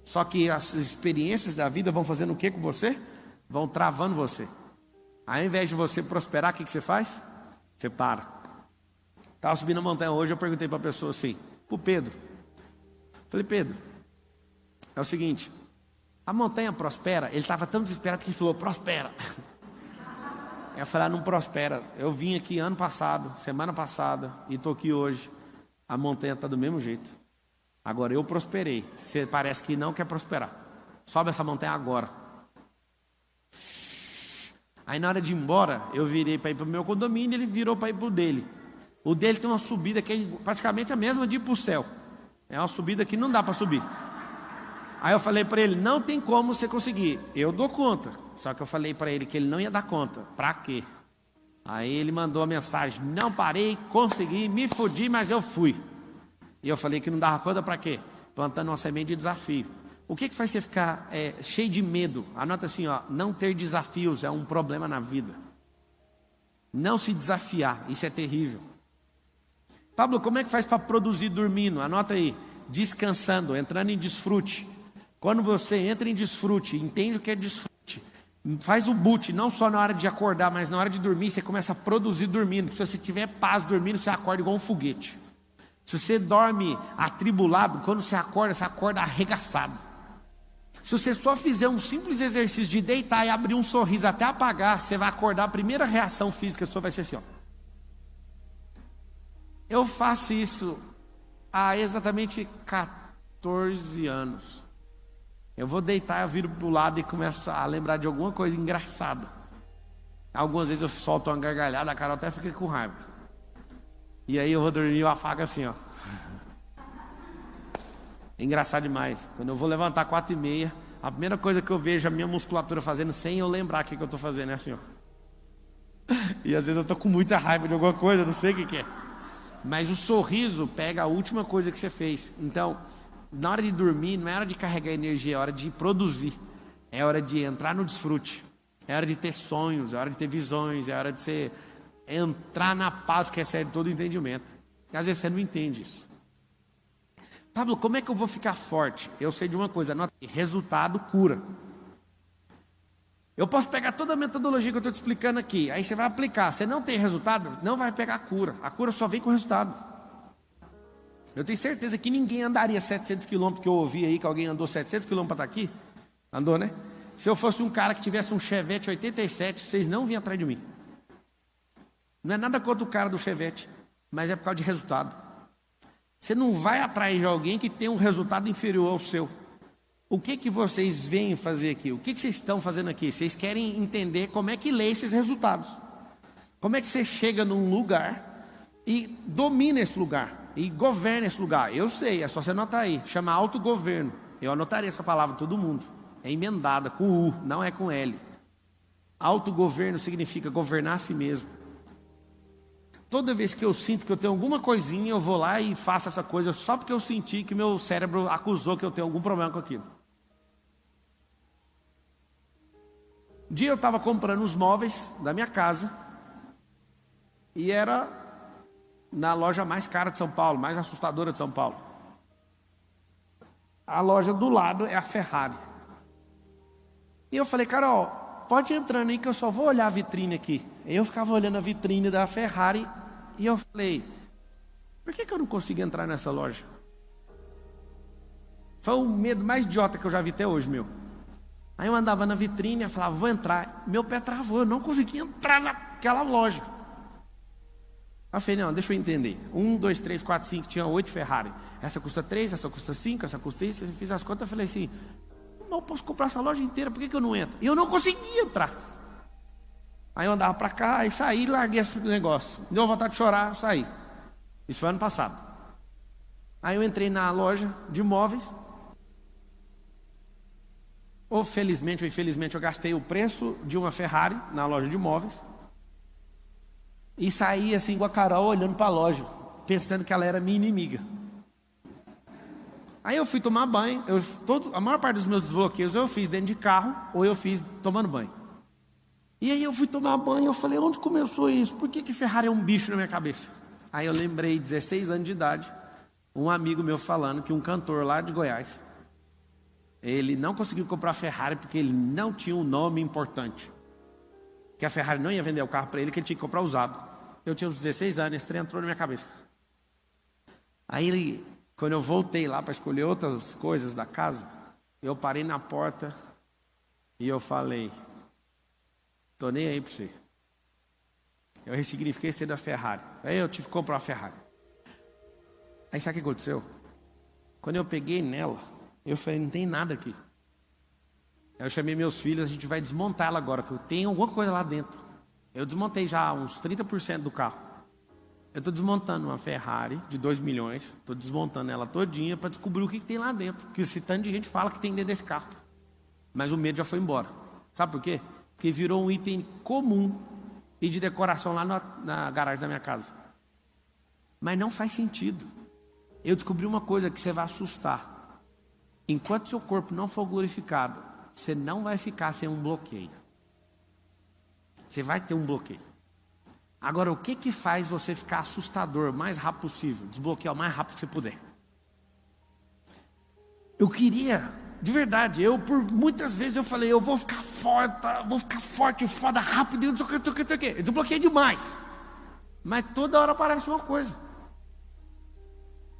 [SPEAKER 1] Só que as experiências da vida vão fazendo o que com você? Vão travando você. Ao invés de você prosperar, o que você faz? Você para. Estava subindo a montanha hoje, eu perguntei para a pessoa assim, para o Pedro. Falei, Pedro, é o seguinte, a montanha prospera? Ele estava tão desesperado que ele falou, prospera. Eu falei, não prospera. Eu vim aqui ano passado, semana passada, e estou aqui hoje. A montanha está do mesmo jeito. Agora eu prosperei. Você parece que não quer prosperar. Sobe essa montanha agora. Aí na hora de ir embora, eu virei para ir para o meu condomínio, ele virou para ir para o dele. O dele tem uma subida que é praticamente a mesma de ir para o céu. É uma subida que não dá para subir. Aí eu falei para ele, não tem como você conseguir. Eu dou conta. Só que eu falei para ele que ele não ia dar conta. Para quê? Aí ele mandou a mensagem, não parei, consegui, me fodi, mas eu fui. E eu falei que não dava conta para quê? Plantando uma semente de desafio. O que faz você ficar cheio de medo? Anota assim, ó, não ter desafios é um problema na vida. Não se desafiar, isso é terrível. Pablo, como é que faz para produzir dormindo? Anota aí, descansando, entrando em desfrute. Quando você entra em desfrute, entende o que é desfrute, faz o boot, não só na hora de acordar, mas na hora de dormir, você começa a produzir dormindo. Se você tiver paz dormindo, você acorda igual um foguete. Se você dorme atribulado, quando você acorda arregaçado. Se você só fizer um simples exercício de deitar e abrir um sorriso até apagar, você vai acordar, a primeira reação física sua vai ser assim, ó. Eu faço isso há exatamente 14 anos. Eu vou deitar, eu viro para o lado e começo a lembrar de alguma coisa engraçada. Algumas vezes eu solto uma gargalhada, a Carol até fica com raiva. E aí eu vou dormir e eu afago assim, ó. É engraçado demais. Quando eu vou levantar 4h30, a primeira coisa que eu vejo a minha musculatura fazendo, sem eu lembrar o que eu estou fazendo, é assim, ó. E às vezes eu estou com muita raiva de alguma coisa, não sei o que é. Mas o sorriso pega a última coisa que você fez. Então, na hora de dormir, não é hora de carregar energia, é hora de produzir. É hora de entrar no desfrute. É hora de ter sonhos, é hora de ter visões, é hora de você entrar na paz que excede todo entendimento. Às vezes você não entende isso. Pablo, como é que eu vou ficar forte? Eu sei de uma coisa, anota, resultado cura. Eu posso pegar toda a metodologia que eu estou te explicando aqui, aí você vai aplicar. Você não tem resultado, não vai pegar a cura. A cura só vem com resultado. Eu tenho certeza que ninguém andaria 700 quilômetros, que eu ouvi aí que alguém andou 700 quilômetros para estar aqui. Andou, né? Se eu fosse um cara que tivesse um Chevette 87, vocês não vinham atrás de mim. Não é nada contra o cara do Chevette, mas é por causa de resultado. Você não vai atrás de alguém que tem um resultado inferior ao seu. O que vocês vêm fazer aqui? O que vocês estão fazendo aqui? Vocês querem entender como é que lê esses resultados. Como é que você chega num lugar e domina esse lugar, e governa esse lugar. Eu sei, é só você anotar aí, chama autogoverno. Eu anotaria essa palavra todo mundo. É emendada com U, não é com L. Autogoverno significa governar a si mesmo. Toda vez que eu sinto que eu tenho alguma coisinha, eu vou lá e faço essa coisa só porque eu senti que meu cérebro acusou que eu tenho algum problema com aquilo. Um dia eu estava comprando os móveis da minha casa e era na loja mais cara de São Paulo, mais assustadora de São Paulo. A loja do lado é a Ferrari. E eu falei, Carol, pode ir entrando aí que eu só vou olhar a vitrine aqui. Eu ficava olhando a vitrine da Ferrari e eu falei, por que eu não consigo entrar nessa loja? Foi o medo mais idiota que eu já vi até hoje, meu. Aí eu andava na vitrine e falava, vou entrar. Meu pé travou, eu não conseguia entrar naquela loja. Aí eu falei, não, deixa eu entender. 1, 2, 3, 4, 5, tinha 8 Ferrari. Essa custa 3, essa custa 5, essa custa isso. Eu fiz as contas e falei assim, eu posso comprar essa loja inteira, por que eu não entro? E eu não conseguia entrar. Aí eu andava para cá e saí e larguei esse negócio. Deu vontade de chorar, eu saí. Isso foi ano passado. Aí eu entrei na loja de móveis. ou felizmente ou infelizmente, eu gastei o preço de uma Ferrari na loja de imóveis e saí assim com a Carol olhando para a loja, pensando que ela era minha inimiga. Aí eu fui tomar banho, a maior parte dos meus desbloqueios eu fiz dentro de carro ou eu fiz tomando banho. E aí eu fui tomar banho e eu falei, onde começou isso? Por que Ferrari é um bicho na minha cabeça? Aí eu lembrei, 16 anos de idade, um amigo meu falando que um cantor lá de Goiás, ele não conseguiu comprar a Ferrari porque ele não tinha um nome importante. Que a Ferrari não ia vender o carro para ele, que ele tinha que comprar usado. Eu tinha uns 16 anos, esse trem entrou na minha cabeça. Aí, quando eu voltei lá para escolher outras coisas da casa, eu parei na porta e eu falei, tô nem aí para você. Eu ressignifiquei esse da Ferrari. Aí eu tive que comprar uma Ferrari. Aí sabe o que aconteceu? Quando eu peguei nela, eu falei, não tem nada aqui. Eu chamei meus filhos, a gente vai desmontar ela agora, que eu tenho alguma coisa lá dentro. Eu desmontei já uns 30% do carro. Eu estou desmontando uma Ferrari de 2 milhões, estou desmontando ela todinha para descobrir o que tem lá dentro. Que esse tanto de gente fala que tem dentro desse carro. Mas o medo já foi embora. Sabe por quê? Porque virou um item comum e de decoração lá na garagem da minha casa. Mas não faz sentido. Eu descobri uma coisa que você vai assustar. Enquanto seu corpo não for glorificado, você não vai ficar sem um bloqueio. Você vai ter um bloqueio. Agora, o que faz você ficar assustador o mais rápido possível? Desbloquear o mais rápido que você puder. Eu queria, de verdade, por muitas vezes eu falei, eu vou ficar forte, foda, rápido, não sei o que. Eu desbloqueei demais. Mas toda hora aparece uma coisa.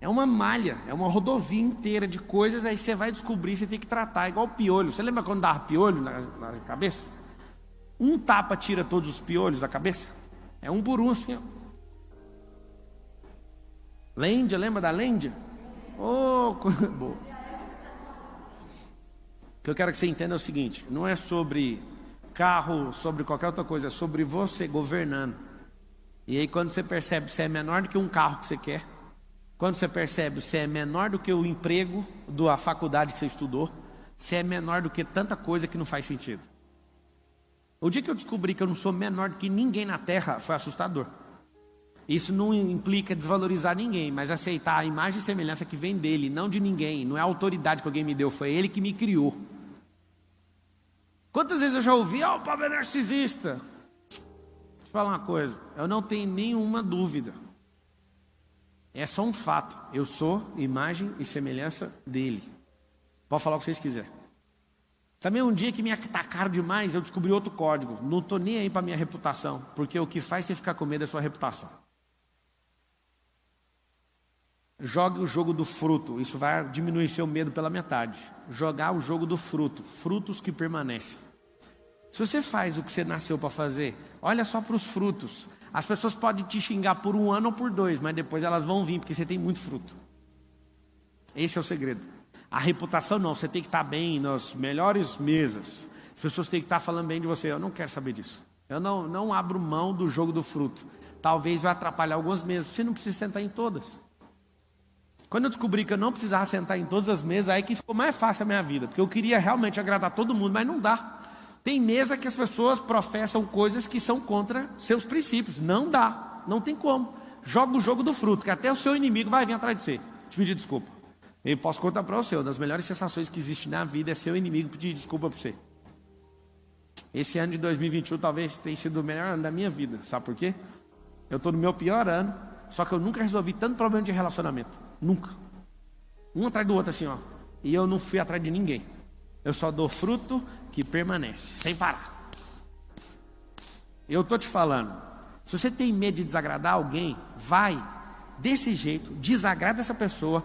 [SPEAKER 1] É uma malha, é uma rodovia inteira de coisas, aí você vai descobrir, você tem que tratar, igual piolho. Você lembra quando dava piolho na cabeça? Um tapa tira todos os piolhos da cabeça? É um por um assim, ó. Lêndia, lembra da Lêndia? Oh, coisa boa. O que eu quero que você entenda é o seguinte, não é sobre carro, sobre qualquer outra coisa, é sobre você governando. E aí quando você percebe que você é menor do que um carro que você quer, quando você percebe que você é menor do que o emprego da faculdade que você estudou, você é menor do que tanta coisa que não faz sentido. O dia que eu descobri que eu não sou menor do que ninguém na Terra, foi assustador. Isso não implica desvalorizar ninguém, mas aceitar a imagem e semelhança que vem dele, não de ninguém. Não é a autoridade que alguém me deu, foi ele que me criou. Quantas vezes eu já ouvi, o Pablo é narcisista? Deixa eu falar uma coisa, eu não tenho nenhuma dúvida. É só um fato, eu sou imagem e semelhança dele. Pode falar o que vocês quiserem. Também um dia que me atacaram demais, eu descobri outro código. Não estou nem aí para minha reputação, porque o que faz você ficar com medo é a sua reputação. Jogue o jogo do fruto, isso vai diminuir seu medo pela metade. Jogar o jogo do fruto, frutos que permanecem. Se você faz o que você nasceu para fazer, olha só para os frutos. As pessoas podem te xingar por 1 ano ou por 2, mas depois elas vão vir, porque você tem muito fruto. Esse é o segredo. A reputação não, você tem que estar bem nas melhores mesas. As pessoas têm que estar falando bem de você. Eu não quero saber disso. Eu não abro mão do jogo do fruto. Talvez vai atrapalhar algumas mesas. Você não precisa sentar em todas. Quando eu descobri que eu não precisava sentar em todas as mesas, aí que ficou mais fácil a minha vida. Porque eu queria realmente agradar todo mundo, mas não dá. Tem mesa que as pessoas professam coisas que são contra seus princípios. Não dá, não tem como. Joga o jogo do fruto, que até o seu inimigo vai vir atrás de você. Te pedir desculpa. Eu posso contar para você, uma das melhores sensações que existe na vida é seu inimigo pedir desculpa para você. Esse ano de 2021 talvez tenha sido o melhor ano da minha vida. Sabe por quê? Eu estou no meu pior ano, só que eu nunca resolvi tanto problema de relacionamento. Nunca. Um atrás do outro assim, ó. E eu não fui atrás de ninguém. Eu só dou fruto que permanece, sem parar. Eu estou te falando, se você tem medo de desagradar alguém, vai desse jeito, desagrada essa pessoa,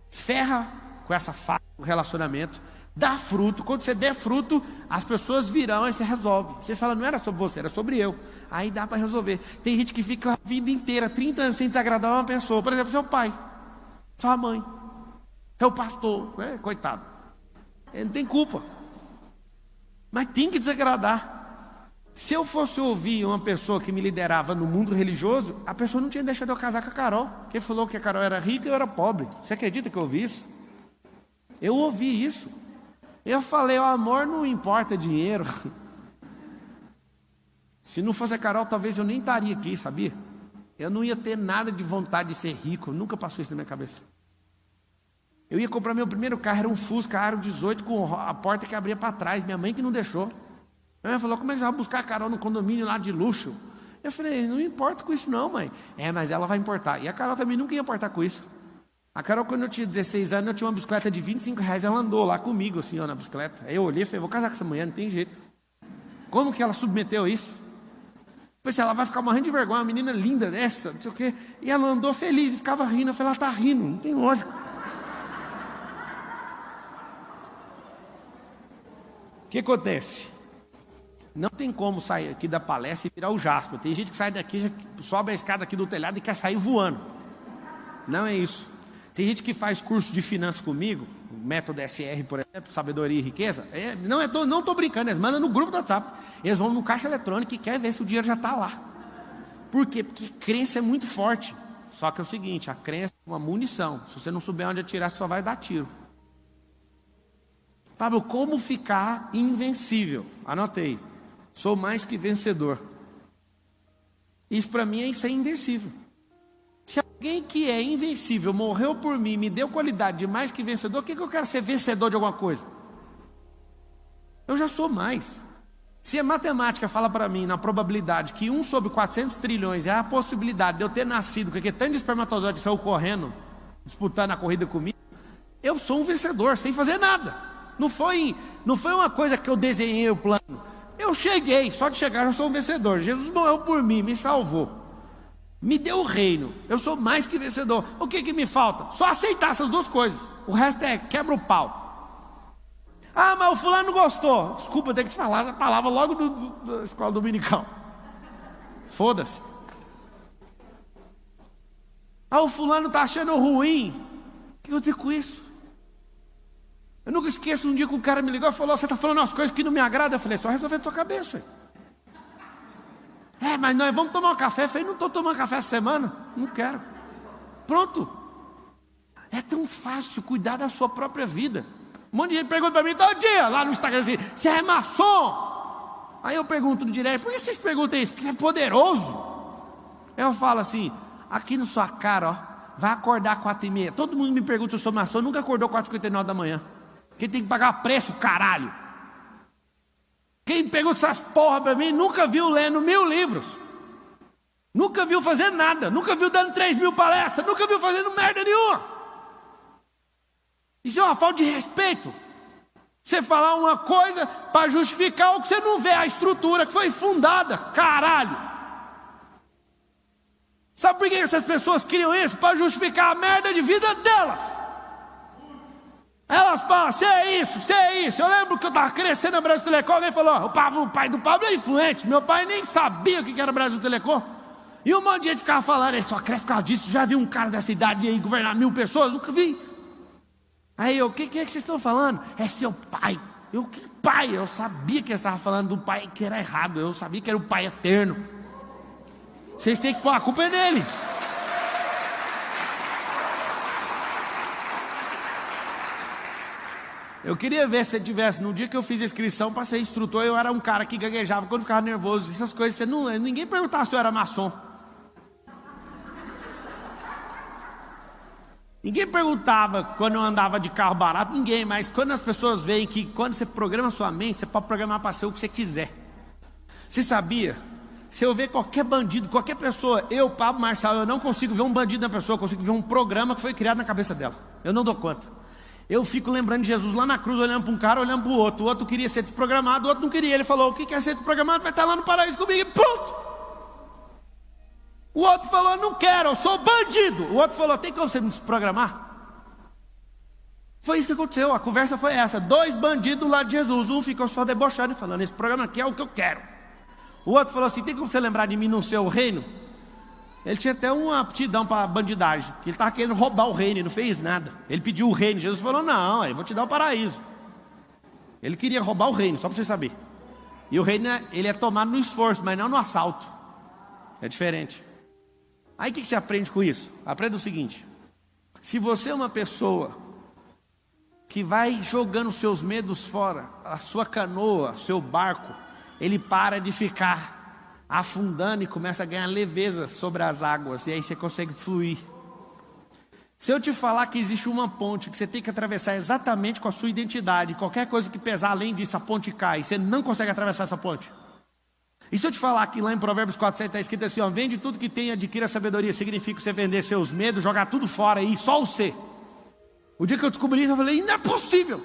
[SPEAKER 1] ferra com essa falha do relacionamento, dá fruto. Quando você der fruto, as pessoas virão e você resolve. Você fala, não era sobre você, era sobre eu. Aí dá para resolver. Tem gente que fica a vida inteira, 30 anos sem desagradar uma pessoa. Por exemplo, seu pai, sua mãe, seu pastor, coitado. Ele não tem culpa. Mas tem que desagradar. Se eu fosse ouvir uma pessoa que me liderava no mundo religioso, a pessoa não tinha deixado eu casar com a Carol, porque falou que a Carol era rica e eu era pobre. Você acredita que eu ouvi isso? Eu ouvi isso. Eu falei, o amor não importa dinheiro. Se não fosse a Carol, talvez eu nem estaria aqui, sabia? Eu não ia ter nada de vontade de ser rico, nunca passou isso na minha cabeça. Eu ia comprar meu primeiro carro, era um Fusca Aro 18 com a porta que abria para trás, minha mãe que não deixou. Minha mãe falou, como é que você vai buscar a Carol no condomínio lá de luxo? Eu falei, não importo com isso não, mãe. Mas ela vai importar. E a Carol também nunca ia importar com isso. A Carol, quando eu tinha 16 anos, eu tinha uma bicicleta de R$25, ela andou lá comigo, assim, ó, na bicicleta. Aí eu olhei e falei, vou casar com essa mulher, não tem jeito. Como que ela submeteu isso? Pensei, ela vai ficar morrendo de vergonha, uma menina linda dessa, não sei o quê. E ela andou feliz e ficava rindo. Eu falei, ela está rindo, não tem lógica. O que acontece? Não tem como sair aqui da palestra e virar o Jasper. Tem gente que sai daqui, já sobe a escada aqui do telhado e quer sair voando. Não é isso. Tem gente que faz curso de finanças comigo, o método SR, por exemplo, sabedoria e riqueza. Não estou brincando, eles mandam no grupo do WhatsApp. Eles vão no caixa eletrônico e querem ver se o dinheiro já está lá. Por quê? Porque crença é muito forte. Só que é o seguinte, a crença é uma munição. Se você não souber onde atirar, você só vai dar tiro. Pablo, como ficar invencível? Anotei. Sou mais que vencedor. Isso para mim é ser invencível. Se alguém que é invencível morreu por mim, me deu qualidade de mais que vencedor, o que eu quero ser vencedor de alguma coisa? Eu já sou mais. Se a matemática fala para mim, na probabilidade, que 1 sobre 400 trilhões é a possibilidade de eu ter nascido com aquele tanto de espermatozoide saiu correndo, disputando a corrida comigo, eu sou um vencedor, sem fazer nada. Não foi uma coisa que eu desenhei o plano. Eu cheguei, só de chegar eu sou um vencedor. Jesus morreu por mim, me salvou. Me deu o reino, eu sou mais que vencedor. O que me falta? Só aceitar essas duas coisas. O resto é quebra o pau. Ah, mas o fulano não gostou. Desculpa, eu tenho que te falar essa palavra logo da escola dominical. Foda-se. Ah, o fulano está achando ruim. O que eu tenho com isso? Eu nunca esqueço um dia que o cara me ligou e falou, você está falando umas coisas que não me agradam. Eu falei, só resolver a tua cabeça. Mas nós vamos tomar um café. Eu falei, não estou tomando café essa semana. Não quero. Pronto. É tão fácil cuidar da sua própria vida. Um monte de gente pergunta para mim todo dia, lá no Instagram, assim, você é maçom? Aí eu pergunto no direct, por que vocês perguntam isso? Porque é poderoso. Eu falo assim, aqui na sua cara, ó, vai acordar 4h30. Todo mundo me pergunta se eu sou maçom, nunca acordou 4h59 da manhã. Quem tem que pagar preço, caralho. Quem pergunta essas porra para mim, nunca viu lendo 1000 livros. Nunca viu fazer nada. Nunca viu dando 3.000 palestras. Nunca viu fazendo merda nenhuma. Isso é uma falta de respeito. Você falar uma coisa para justificar o que você não vê, a estrutura que foi fundada. Caralho. Sabe por que essas pessoas criam isso? Para justificar a merda de vida delas. Elas falam, você é isso. Eu lembro que eu estava crescendo na Brasil Telecom, alguém falou, o pai do Pablo é influente. Meu pai nem sabia o que era Brasil Telecom. E um monte de gente ficava falando, ele só cresce por causa disso. Já viu um cara dessa idade aí governar 1000 pessoas? Nunca vi. Aí eu, o que é que vocês estão falando? É seu pai. Eu, que pai? Eu sabia que eles estavam falando do pai que era errado. Eu sabia que era o pai eterno. Vocês têm que pôr a culpa é nele. Eu queria ver se você tivesse, no dia que eu fiz a inscrição para ser instrutor, eu era um cara que gaguejava quando ficava nervoso, essas coisas, ninguém perguntava se eu era maçom. Ninguém perguntava quando eu andava de carro barato, ninguém, mas quando as pessoas veem que quando você programa sua mente, você pode programar para ser o que você quiser. Você sabia? Se eu ver qualquer bandido, qualquer pessoa, eu, Pablo Marçal, eu não consigo ver um bandido na pessoa, eu consigo ver um programa que foi criado na cabeça dela. Eu não dou conta. Eu fico lembrando de Jesus lá na cruz, olhando para um cara, olhando para o outro queria ser desprogramado, o outro não queria. Ele falou, o que quer ser desprogramado? Vai estar lá no paraíso comigo, e pronto. O outro falou, não quero, eu sou bandido. O outro falou, tem como você me desprogramar? Foi isso que aconteceu, a conversa foi essa. 2 bandidos do lado de Jesus, um ficou só debochando e falando, esse programa aqui é o que eu quero. O outro falou assim, tem como você lembrar de mim no seu reino? Ele tinha até uma aptidão para bandidagem, que ele estava querendo roubar o reino e não fez nada. Ele pediu o reino, Jesus falou, não, eu vou te dar o paraíso. Ele queria roubar o reino, só para você saber. E o reino, ele é tomado no esforço, mas não no assalto. É diferente. Aí o que você aprende com isso? Aprenda o seguinte, se você é uma pessoa que vai jogando os seus medos fora. A sua canoa, seu barco, ele para de ficar afundando e começa a ganhar leveza sobre as águas. E aí você consegue fluir. Se eu te falar que existe uma ponte que você tem que atravessar exatamente com a sua identidade, qualquer coisa que pesar além disso, a ponte cai, você não consegue atravessar essa ponte. E se eu te falar que lá em Provérbios 4:7 está escrito assim, ó, vende tudo que tem e adquira sabedoria, significa você vender seus medos, jogar tudo fora e só o ser. O dia que eu descobri isso, eu falei, não é possível.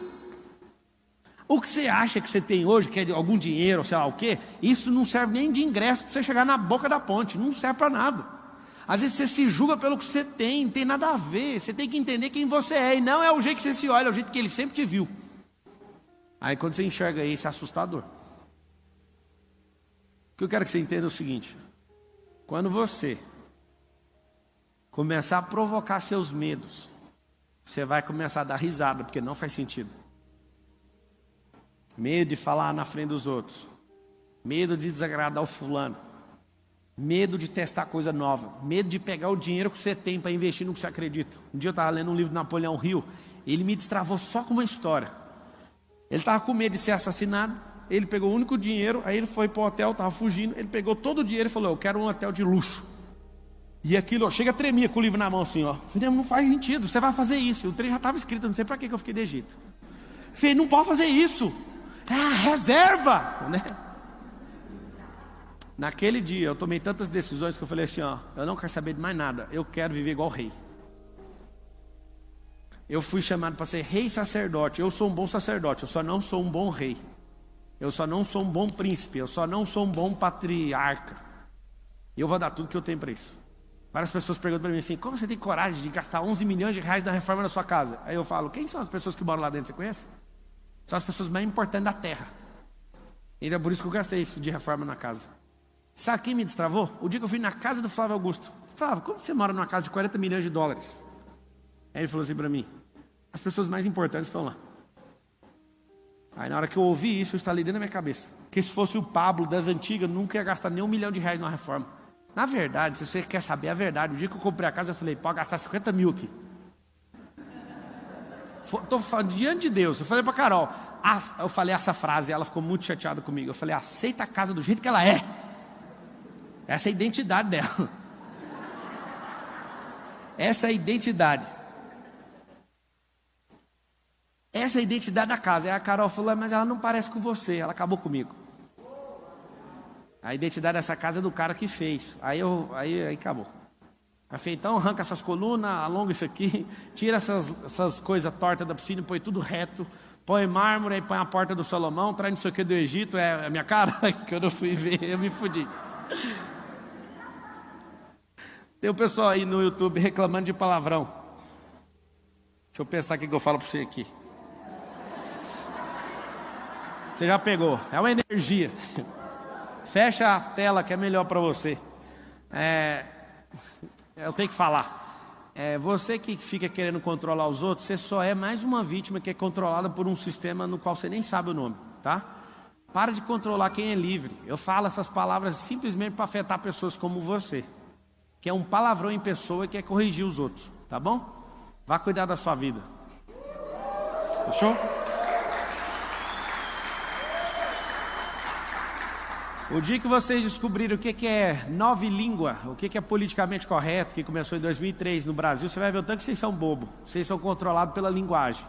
[SPEAKER 1] O que você acha que você tem hoje, que é algum dinheiro, sei lá o quê, isso não serve nem de ingresso para você chegar na boca da ponte, não serve para nada. Às vezes você se julga pelo que você tem, não tem nada a ver, você tem que entender quem você é, e não é o jeito que você se olha, é o jeito que ele sempre te viu. Aí quando você enxerga isso, é assustador. O que eu quero que você entenda é o seguinte, quando você começar a provocar seus medos, você vai começar a dar risada, porque não faz sentido. Medo de falar na frente dos outros, medo de desagradar o fulano, medo de testar coisa nova, medo de pegar o dinheiro que você tem para investir no que você acredita. Um dia eu estava lendo um livro do Napoleão Hill, ele me destravou só com uma história. Ele estava com medo de ser assassinado, ele pegou o único dinheiro, aí ele foi para o hotel, estava fugindo, ele pegou todo o dinheiro e falou, eu quero um hotel de luxo. E aquilo, ó, chega a tremer com o livro na mão assim, ó. Falei, não faz sentido, você vai fazer isso. O trem já estava escrito, não sei para que eu fiquei de Egito. Falei, não pode fazer isso. Ah, reserva, né? Naquele dia eu tomei tantas decisões que eu falei assim, ó, eu não quero saber de mais nada, eu quero viver igual rei. Eu fui chamado para ser rei sacerdote, eu sou um bom sacerdote, eu só não sou um bom rei. Eu só não sou um bom príncipe, eu só não sou um bom patriarca. E eu vou dar tudo que eu tenho para isso. Várias pessoas perguntam para mim assim, como você tem coragem de gastar 11 milhões de reais na reforma da sua casa? Aí eu falo, quem são as pessoas que moram lá dentro, você conhece? São as pessoas mais importantes da terra. E é por isso que eu gastei isso de reforma na casa. Sabe quem me destravou? O dia que eu fui na casa do Flávio Augusto. Flávio, como você mora numa casa de 40 milhões de dólares? Aí ele falou assim para mim, as pessoas mais importantes estão lá. Aí na hora que eu ouvi isso, eu instalei dentro da minha cabeça, que se fosse o Pablo das antigas, nunca ia gastar nem 1 milhão de reais numa reforma. Na verdade, se você quer saber a verdade, o dia que eu comprei a casa, eu falei, pode gastar 50 mil aqui. Estou falando diante de Deus. Eu falei para Carol, eu falei essa frase, ela ficou muito chateada comigo. Eu falei, aceita a casa do jeito que ela é. Essa é a identidade dela. Essa é a identidade. Essa é a identidade da casa. Aí a Carol falou, mas ela não parece com você. Ela acabou comigo. A identidade dessa casa é do cara que fez. Aí acabou. Aí falei, então arranca essas colunas, alonga isso aqui, tira essas coisas tortas da piscina, põe tudo reto, põe mármore, aí põe a porta do Salomão, traz não sei o que do Egito, é a minha cara, que eu não fui ver, eu me fudi. Tem o pessoal aí no YouTube reclamando de palavrão. Deixa eu pensar o que eu falo para você aqui. Você já pegou, é uma energia. Fecha a tela que é melhor para você. Eu tenho que falar. Você que fica querendo controlar os outros, você só é mais uma vítima que é controlada por um sistema no qual você nem sabe o nome, tá? Para de controlar quem é livre. Eu falo essas palavras simplesmente para afetar pessoas como você, que é um palavrão em pessoa e quer corrigir os outros, tá bom? Vá cuidar da sua vida. Fechou? O dia que vocês descobrirem o que é nova língua, o que é politicamente correto, que começou em 2003 no Brasil, você vai ver o tanto que vocês são bobos, vocês são controlados pela linguagem.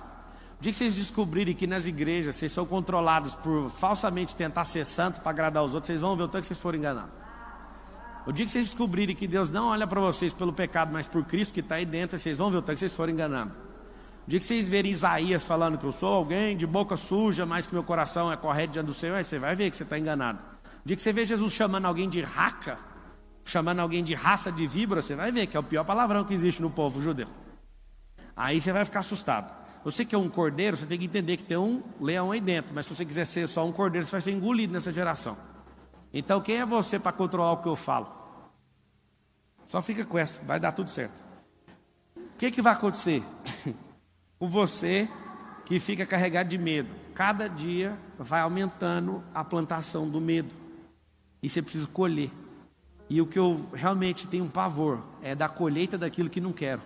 [SPEAKER 1] O dia que vocês descobrirem que nas igrejas vocês são controlados por falsamente tentar ser santo para agradar os outros, vocês vão ver o tanto que vocês foram enganados. O dia que vocês descobrirem que Deus não olha para vocês pelo pecado, mas por Cristo que está aí dentro, vocês vão ver o tanto que vocês foram enganados. O dia que vocês verem Isaías falando que eu sou alguém de boca suja, mas que meu coração é correto diante do Senhor, aí você vai ver que você está enganado. O dia que você vê Jesus chamando alguém de raca, chamando alguém de raça de víbora, você vai ver que é o pior palavrão que existe no povo judeu. Aí você vai ficar assustado. Você que é um cordeiro, você tem que entender que tem um leão aí dentro, mas se você quiser ser só um cordeiro, você vai ser engolido nessa geração. Então quem é você para controlar o que eu falo? Só fica com essa, vai dar tudo certo. O que vai acontecer? Com você que fica carregado de medo, cada dia vai aumentando a plantação do medo. E você precisa colher. E o que eu realmente tenho um pavor é da colheita daquilo que não quero.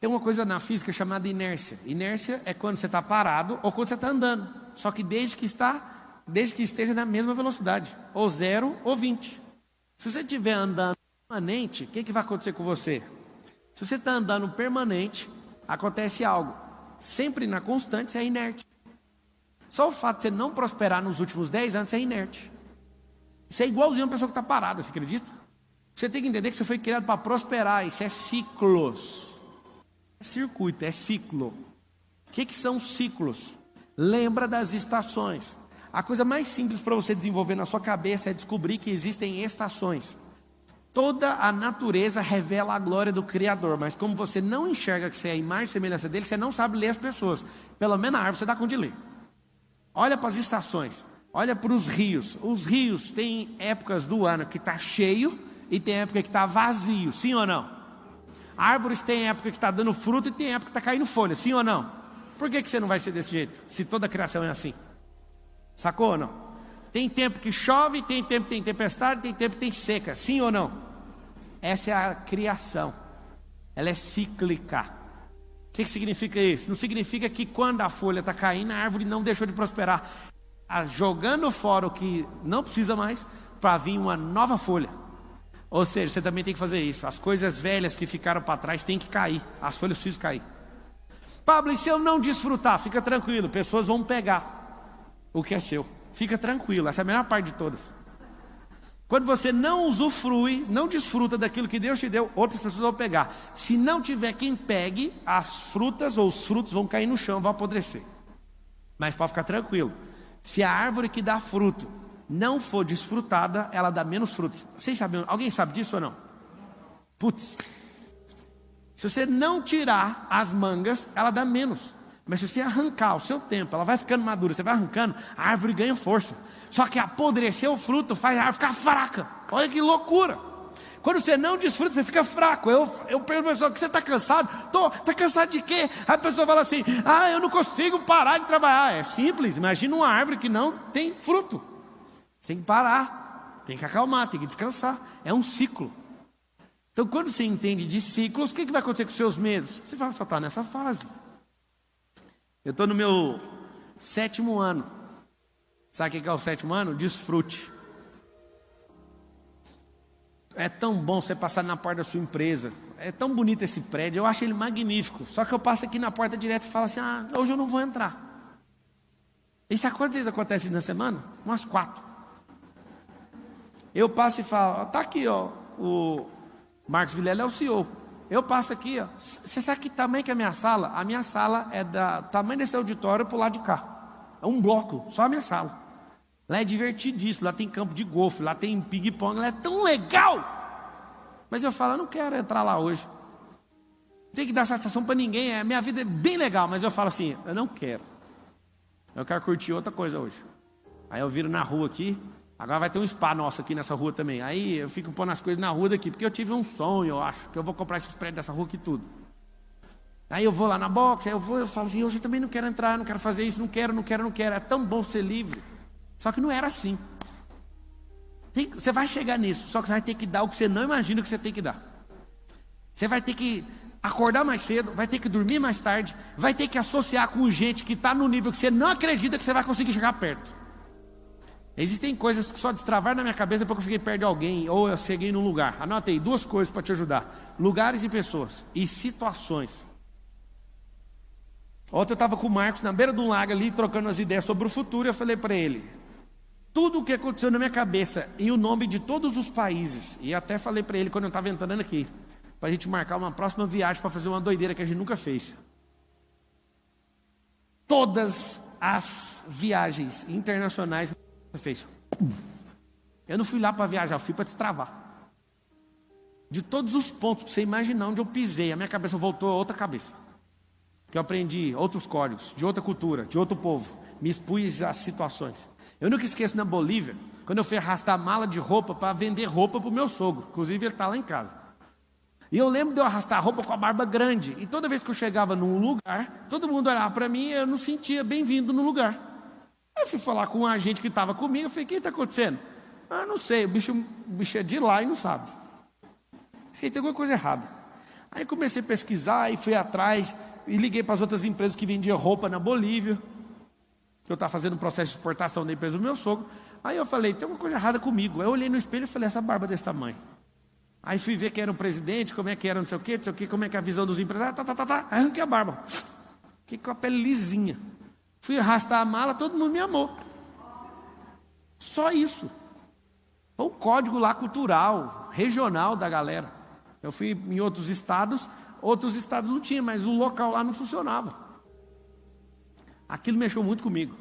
[SPEAKER 1] Tem uma coisa na física chamada inércia. Inércia é quando você está parado ou quando você está andando. Só que desde que esteja na mesma velocidade. Ou 0 ou 20. Se você estiver andando permanente, o que vai acontecer com você? Se você está andando permanente, acontece algo. Sempre na constante, você é inerte. Só o fato de você não prosperar nos últimos 10 anos, você é inerte. Isso é igualzinho a uma pessoa que está parada, você acredita? Você tem que entender que você foi criado para prosperar. Isso é ciclos. É circuito, é ciclo. O que são ciclos? Lembra das estações. A coisa mais simples para você desenvolver na sua cabeça é descobrir que existem estações. Toda a natureza revela a glória do Criador, mas como você não enxerga que você é a imagem e semelhança dele, você não sabe ler as pessoas. Pelo menos a árvore você dá conta de ler. Olha para as estações, olha para os rios. Os rios têm épocas do ano que está cheio e tem época que está vazio, sim ou não? Árvores têm época que está dando fruto e tem época que está caindo folha, sim ou não? Por que você não vai ser desse jeito, se toda a criação é assim? Sacou ou não? Tem tempo que chove, tem tempo que tem tempestade, tem tempo que tem seca, sim ou não? Essa é a criação. Ela é cíclica. O que significa isso? Não significa que quando a folha está caindo, a árvore não deixou de prosperar. Jogando fora o que não precisa mais, para vir uma nova folha. Ou seja, você também tem que fazer isso. As coisas velhas que ficaram para trás têm que cair. As folhas precisam cair. Pablo, e se eu não desfrutar? Fica tranquilo, pessoas vão pegar o que é seu. Fica tranquilo, essa é a melhor parte de todas. Quando você não usufrui, não desfruta daquilo que Deus te deu, outras pessoas vão pegar. Se não tiver quem pegue, as frutas ou os frutos vão cair no chão, vão apodrecer. Mas pode ficar tranquilo. Se a árvore que dá fruto não for desfrutada, ela dá menos frutos. Vocês sabem, alguém sabe disso ou não? Putz. Se você não tirar as mangas, ela dá menos. Mas se você arrancar o seu tempo, ela vai ficando madura, você vai arrancando, a árvore ganha força. Só que apodrecer o fruto faz a árvore ficar fraca. Olha que loucura. Quando você não desfruta, você fica fraco. Eu pergunto a pessoa, que você está cansado? Está cansado de quê? Aí a pessoa fala assim, eu não consigo parar de trabalhar. É simples, imagina uma árvore que não tem fruto. Você tem que parar, tem que acalmar, tem que descansar. É um ciclo. Então quando você entende de ciclos, o que vai acontecer com os seus medos? Você vai só estar nessa fase. Eu estou no meu 7º ano. Sabe o que é o 7º ano? Desfrute. É tão bom você passar na porta da sua empresa. É tão bonito esse prédio, eu acho ele magnífico. Só que eu passo aqui na porta direto e falo assim, hoje eu não vou entrar. E sabe quantas vezes acontece na semana? Umas 4. Eu passo e falo, tá aqui, o Marcos Vilela é o CEO. Eu passo aqui, você sabe que tamanho que é a minha sala? A minha sala é da tamanho desse auditório pro lado de cá. É um bloco, só a minha sala. Lá é divertidíssimo, lá tem campo de golfe, lá tem ping-pong, lá é tão legal. Mas eu falo, eu não quero entrar lá hoje. Não tem que dar satisfação para ninguém, a minha vida é bem legal, mas eu falo assim, eu não quero. Eu quero curtir outra coisa hoje. Aí eu viro na rua aqui, agora vai ter um spa nosso aqui nessa rua também. Aí eu fico pondo as coisas na rua daqui, porque eu tive um sonho, eu acho, que eu vou comprar esses prédios dessa rua aqui tudo. Aí eu vou lá na boxe, aí eu falo assim, hoje eu também não quero entrar, não quero fazer isso, não quero. É tão bom ser livre. Só que não era assim. Você vai chegar nisso, só que você vai ter que dar o que você não imagina que você tem que dar. Você vai ter que acordar mais cedo, vai ter que dormir mais tarde, vai ter que associar com gente que está no nível que você não acredita que você vai conseguir chegar perto. Existem coisas que só destravaram na minha cabeça depois que eu fiquei perto de alguém, ou eu cheguei num lugar. Anotei 2 coisas para te ajudar: lugares e pessoas, e situações. Ontem eu estava com o Marcos na beira de um lago ali, trocando as ideias sobre o futuro, e eu falei para ele, tudo o que aconteceu na minha cabeça, em o nome de todos os países, e até falei para ele quando eu estava entrando aqui, para a gente marcar uma próxima viagem para fazer uma doideira que a gente nunca fez. Todas as viagens internacionais fez. Eu não fui lá para viajar, eu fui para destravar. De todos os pontos que você imaginar onde eu pisei, a minha cabeça voltou a outra cabeça. Que eu aprendi outros códigos, de outra cultura, de outro povo. Me expus às situações. Eu nunca esqueço na Bolívia, quando eu fui arrastar mala de roupa para vender roupa para o meu sogro. Inclusive ele está lá em casa. E eu lembro de eu arrastar a roupa com a barba grande. E toda vez que eu chegava num lugar, todo mundo olhava para mim e eu não sentia bem-vindo no lugar. Eu fui falar com um agente que estava comigo, eu falei, o que está acontecendo? Não sei, o bicho é de lá e não sabe. Eu falei, tem alguma coisa errada. Aí comecei a pesquisar e fui atrás e liguei para as outras empresas que vendiam roupa na Bolívia. Eu estava fazendo um processo de exportação da empresa do meu sogro. Aí eu falei, tem alguma coisa errada comigo. Aí eu olhei no espelho e falei, essa barba desse tamanho. Aí fui ver quem era o presidente, como é que era, não sei o quê, como é que é a visão dos empresários, Aí arranquei a barba. Fiquei com a pele lisinha. Fui arrastar a mala, todo mundo me amou. Só isso. Foi o código lá cultural, regional da galera. Eu fui em outros estados não tinha, mas o local lá não funcionava. Aquilo mexeu muito comigo.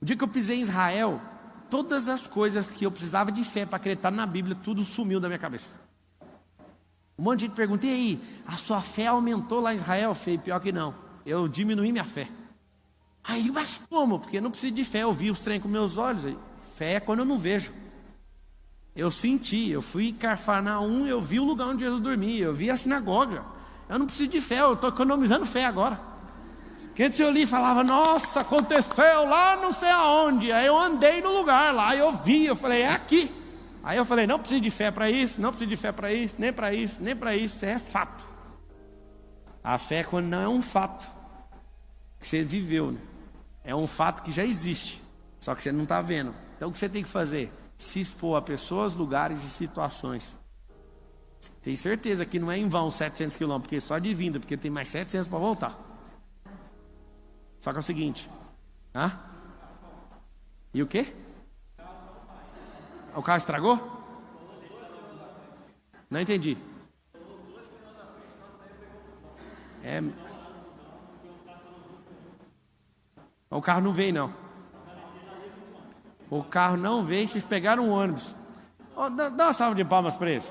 [SPEAKER 1] O dia que eu pisei em Israel, todas as coisas que eu precisava de fé para acreditar na Bíblia, tudo sumiu da minha cabeça. Um monte de gente pergunta, e aí, a sua fé aumentou lá em Israel? Eu falei, pior que não, eu diminuí minha fé. Aí, mas como? Porque eu não preciso de fé, eu vi os trem com meus olhos. Fé é quando eu não vejo. Eu senti, eu fui em Cafarnaum, eu vi o lugar onde Jesus dormia, eu vi a sinagoga. Eu não preciso de fé, eu estou economizando fé agora. Porque antes eu li e falava, nossa, aconteceu lá não sei aonde. Aí eu andei no lugar lá, eu vi, eu falei, é aqui. Aí eu falei, não preciso de fé para isso, não preciso de fé para isso, nem para isso, nem para isso, isso é fato. A fé é quando não é um fato que você viveu, né? É um fato que já existe, só que você não está vendo. Então o que você tem que fazer? Se expor a pessoas, lugares e situações. Tenho certeza que não é em vão 700 quilômetros, porque só de vinda, porque tem mais 700 para voltar. Só que é o seguinte, e o quê? O carro estragou? Não entendi. O carro não veio não. O carro não veio, vocês pegaram um ônibus. Dá uma salva de palmas para eles.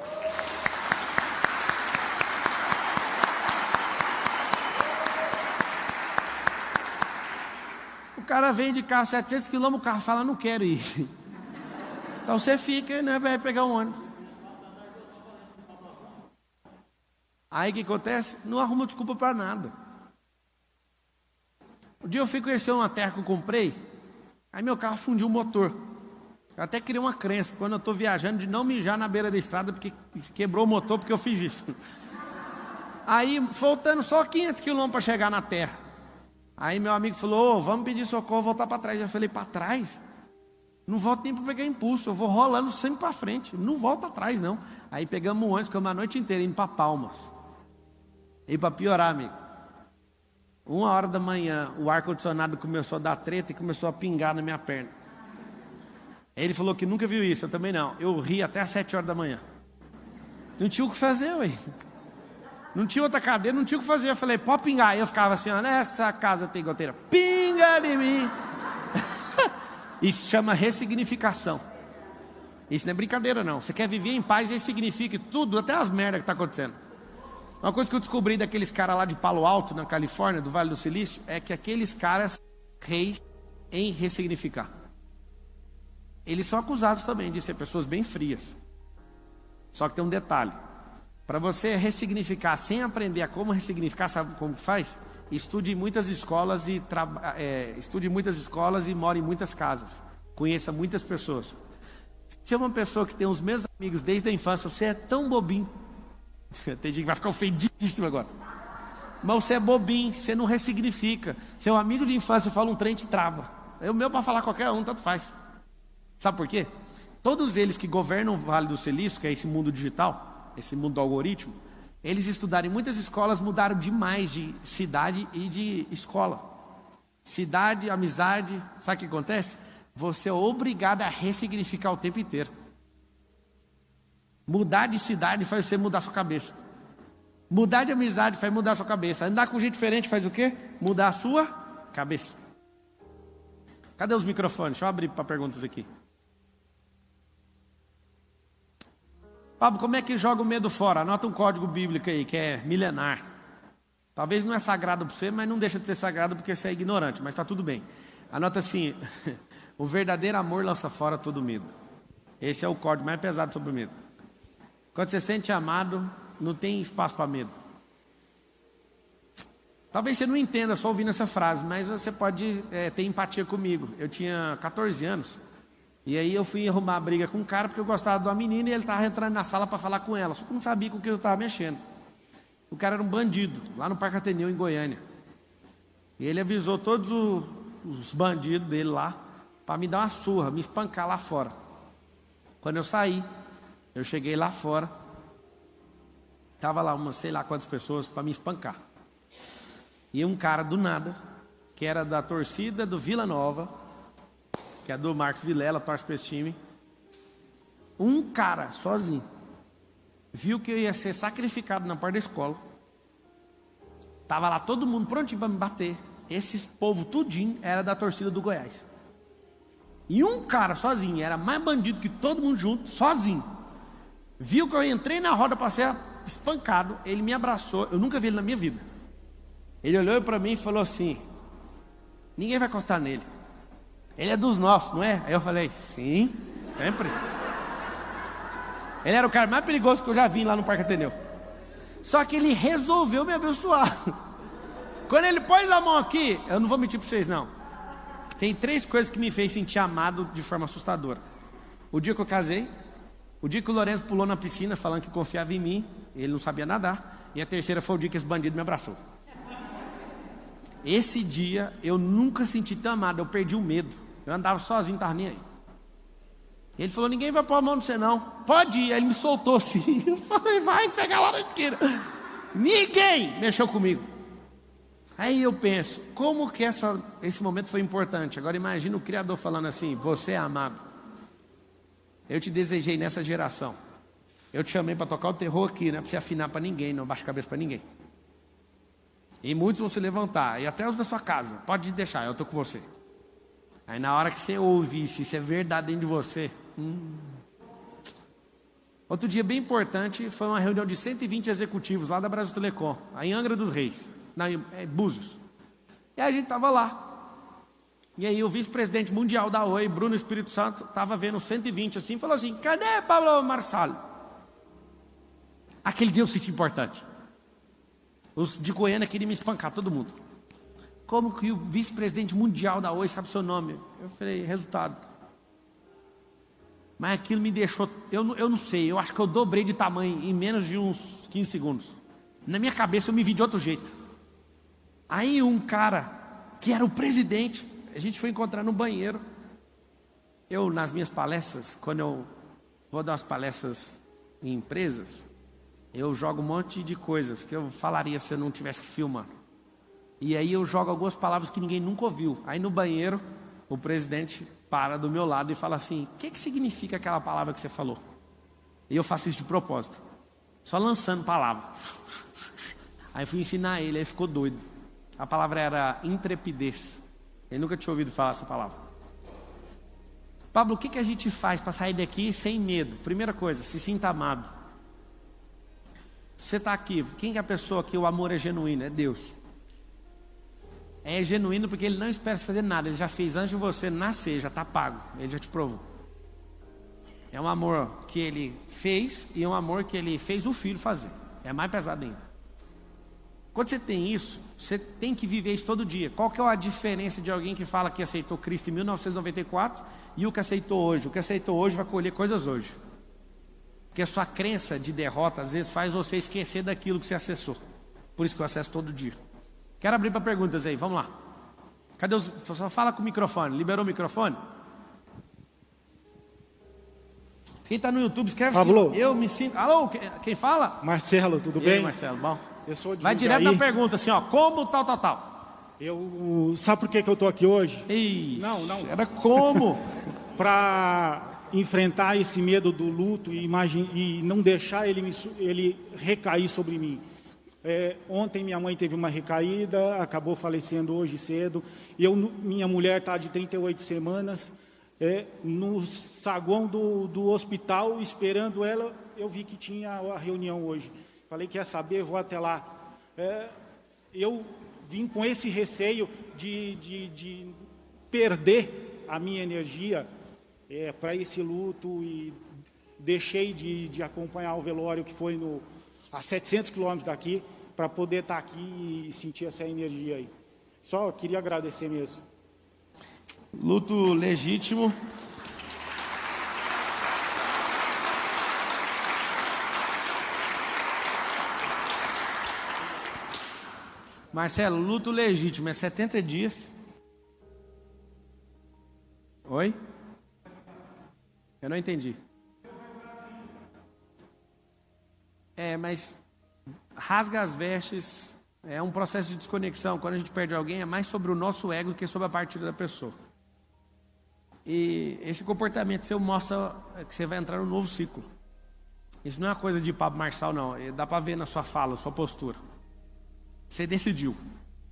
[SPEAKER 1] O cara vem de carro 700 quilômetros, o carro fala, não quero ir. Então você fica, né, vai pegar um ônibus. Aí o que acontece? Não arruma desculpa para nada. Um dia eu fui conhecer uma terra que eu comprei, aí meu carro fundiu o motor. Eu até criei uma crença, quando eu estou viajando, de não mijar na beira da estrada, porque quebrou o motor, porque eu fiz isso. Aí, faltando só 500 quilômetros para chegar na terra. Aí meu amigo falou, vamos pedir socorro, voltar para trás. Eu falei, para trás? Não volto nem para pegar impulso, eu vou rolando sempre para frente, não volto atrás não. Aí pegamos um ônibus, ficamos a noite inteira indo para Palmas. E para piorar, amigo, 1h da manhã, o ar-condicionado começou a dar treta e começou a pingar na minha perna. Ele falou que nunca viu isso, eu também não. Eu ri até às 7h da manhã. Não tinha o que fazer, ué. Não tinha outra cadeira, não tinha o que fazer. Eu falei, pode pingar. Aí eu ficava assim, olha, essa casa tem goteira. Pinga de mim. Isso chama ressignificação. Isso não é brincadeira não. Você quer viver em paz, e signifique tudo, até as merdas que está acontecendo. Uma coisa que eu descobri daqueles caras lá de Palo Alto, na Califórnia, do Vale do Silício, é que aqueles caras reis em ressignificar. Eles são acusados também de ser pessoas bem frias. Só que tem um detalhe. Para você ressignificar sem aprender a como ressignificar, sabe como que faz? Estude muitas escolas e more em muitas casas. Conheça muitas pessoas. Se é uma pessoa que tem os mesmos amigos desde a infância, você é tão bobinho. Tem gente que vai ficar ofendidíssimo agora. Mas você é bobinho, você não ressignifica. Seu amigo de infância fala um trem, te trava. O meu para falar qualquer um, tanto faz. Sabe por quê? Todos eles que governam o Vale do Silício, que é esse mundo digital, esse mundo do algoritmo, eles estudaram em muitas escolas, mudaram demais de cidade e de escola. Cidade, amizade, sabe o que acontece? Você é obrigado a ressignificar o tempo inteiro. Mudar de cidade faz você mudar sua cabeça. Mudar de amizade faz mudar sua cabeça. Andar com gente diferente faz o quê? Mudar a sua cabeça. Cadê os microfones? Deixa eu abrir para perguntas aqui. Pablo, como é que joga o medo fora? Anota um código bíblico aí, que é milenar. Talvez não é sagrado para você, mas não deixa de ser sagrado porque você é ignorante, mas está tudo bem. Anota assim, o verdadeiro amor lança fora todo medo. Esse é o código mais pesado sobre o medo. Quando você se sente amado, não tem espaço para medo. Talvez você não entenda só ouvindo essa frase, mas você pode ter empatia comigo. Eu tinha 14 anos. E aí eu fui arrumar briga com um cara porque eu gostava de uma menina e ele estava entrando na sala para falar com ela. Só que eu não sabia com o que eu estava mexendo. O cara era um bandido, lá no Parque Ateneu, em Goiânia. E ele avisou todos os bandidos dele lá para me dar uma surra, me espancar lá fora. Quando eu saí, eu cheguei lá fora, estava lá umas sei lá quantas pessoas para me espancar. E um cara do nada, que era da torcida do Vila Nova, que é do Marcos Vilela, torce para esse time, um cara sozinho, viu que eu ia ser sacrificado na porta da escola. Tava lá todo mundo prontinho para me bater. Esse povo tudinho era da torcida do Goiás. E um cara sozinho, era mais bandido que todo mundo junto, sozinho. Viu que eu entrei na roda para ser espancado, ele me abraçou, eu nunca vi ele na minha vida. Ele olhou para mim e falou assim: ninguém vai encostar nele. Ele é dos nossos, não é? Aí eu falei: sim, sempre. Ele era o cara mais perigoso que eu já vi lá no Parque Ateneu. Só que ele resolveu me abençoar. Quando ele pôs a mão aqui, eu não vou mentir para vocês não. Tem 3 coisas que me fez sentir amado de forma assustadora. O dia que eu casei, o dia que o Lourenço pulou na piscina falando que confiava em mim, ele não sabia nadar, e a terceira foi o dia que esse bandido me abraçou. Esse dia eu nunca senti tão amado, eu perdi o medo. Eu andava sozinho, não estava nem aí. Ele falou: ninguém vai pôr a mão no você não. Pode ir. Aí ele me soltou assim. Eu falei: vai pegar lá na esquina. Ninguém mexeu comigo. Aí eu penso, como que esse momento foi importante. Agora imagina o Criador falando assim: você é amado. Eu te desejei nessa geração. Eu te chamei para tocar o terror aqui, não é para você afinar para ninguém, não baixa a cabeça para ninguém. E muitos vão se levantar, e até os da sua casa. Pode deixar, eu estou com você. Aí na hora que você ouve isso, isso é verdade dentro de você. Outro dia bem importante, foi uma reunião de 120 executivos lá da Brasil Telecom, aí em Angra dos Reis, Búzios. E aí a gente estava lá. E aí o vice-presidente mundial da Oi, Bruno Espírito Santo, estava vendo 120 assim, falou assim: cadê Pablo Marçal? Aquele dia eu senti importante. Os de Goiânia queriam me espancar, todo mundo. Como que o vice-presidente mundial da Oi sabe seu nome? Eu falei: resultado. Mas aquilo me deixou, eu não sei, eu acho que eu dobrei de tamanho em menos de uns 15 segundos. Na minha cabeça eu me vi de outro jeito. Aí um cara, que era o presidente, a gente foi encontrar no banheiro. Eu, nas minhas palestras, quando eu vou dar umas palestras em empresas, eu jogo um monte de coisas que eu falaria se eu não tivesse filmando. E aí eu jogo algumas palavras que ninguém nunca ouviu. Aí no banheiro, o presidente para do meu lado e fala assim: o que significa aquela palavra que você falou? E eu faço isso de propósito, só lançando palavra. Aí fui ensinar ele, aí ficou doido. A palavra era intrepidez. Ele nunca tinha ouvido falar essa palavra. Pablo, o que a gente faz para sair daqui sem medo? Primeira coisa, se sinta amado. Você está aqui, quem é a pessoa que o amor é genuíno? É Deus. É genuíno porque Ele não espera você fazer nada. Ele já fez antes de você nascer, já está pago. Ele já te provou. É um amor que Ele fez e um amor que Ele fez o Filho fazer. É mais pesado ainda. Quando você tem isso, você tem que viver isso todo dia. Qual que é a diferença de alguém que fala que aceitou Cristo em 1994 e o que aceitou hoje? O que aceitou hoje vai colher coisas hoje. Porque a sua crença de derrota às vezes faz você esquecer daquilo que você acessou. Por isso que eu acesso todo dia. Quero abrir para perguntas aí, vamos lá. Cadê os... Só fala com o microfone, liberou o microfone? Quem está no YouTube, escreve
[SPEAKER 2] Pablo.
[SPEAKER 1] assim: eu me sinto... Alô, quem fala?
[SPEAKER 2] Marcelo, tudo
[SPEAKER 1] E
[SPEAKER 2] bem?
[SPEAKER 1] aí, Marcelo, bom?
[SPEAKER 2] Eu sou de
[SPEAKER 1] Vai direto na pergunta assim, ó: como tal.
[SPEAKER 2] Sabe por que eu estou aqui hoje?
[SPEAKER 1] Ixi,
[SPEAKER 2] Não.
[SPEAKER 1] Era como?
[SPEAKER 2] Para enfrentar esse medo do luto e não deixar ele recair sobre mim. Ontem minha mãe teve uma recaída, acabou falecendo hoje cedo. Minha mulher está de 38 semanas no saguão do hospital, esperando ela. Eu vi que tinha a reunião hoje. Falei: quer saber, vou até lá. Eu vim com esse receio de perder a minha energia para esse luto e deixei de acompanhar o velório que foi a 700 quilômetros daqui, para poder estar aqui e sentir essa energia aí. Só queria agradecer mesmo.
[SPEAKER 1] Luto legítimo. Marcelo, luto legítimo é 70 dias. Oi? Eu não entendi. Mas rasga as vestes, é um processo de desconexão. Quando a gente perde alguém, é mais sobre o nosso ego do que sobre a partida da pessoa. E esse comportamento seu mostra que você vai entrar num novo ciclo. Isso não é uma coisa de Pablo Marçal, não. Dá para ver na sua fala, sua postura. Você decidiu.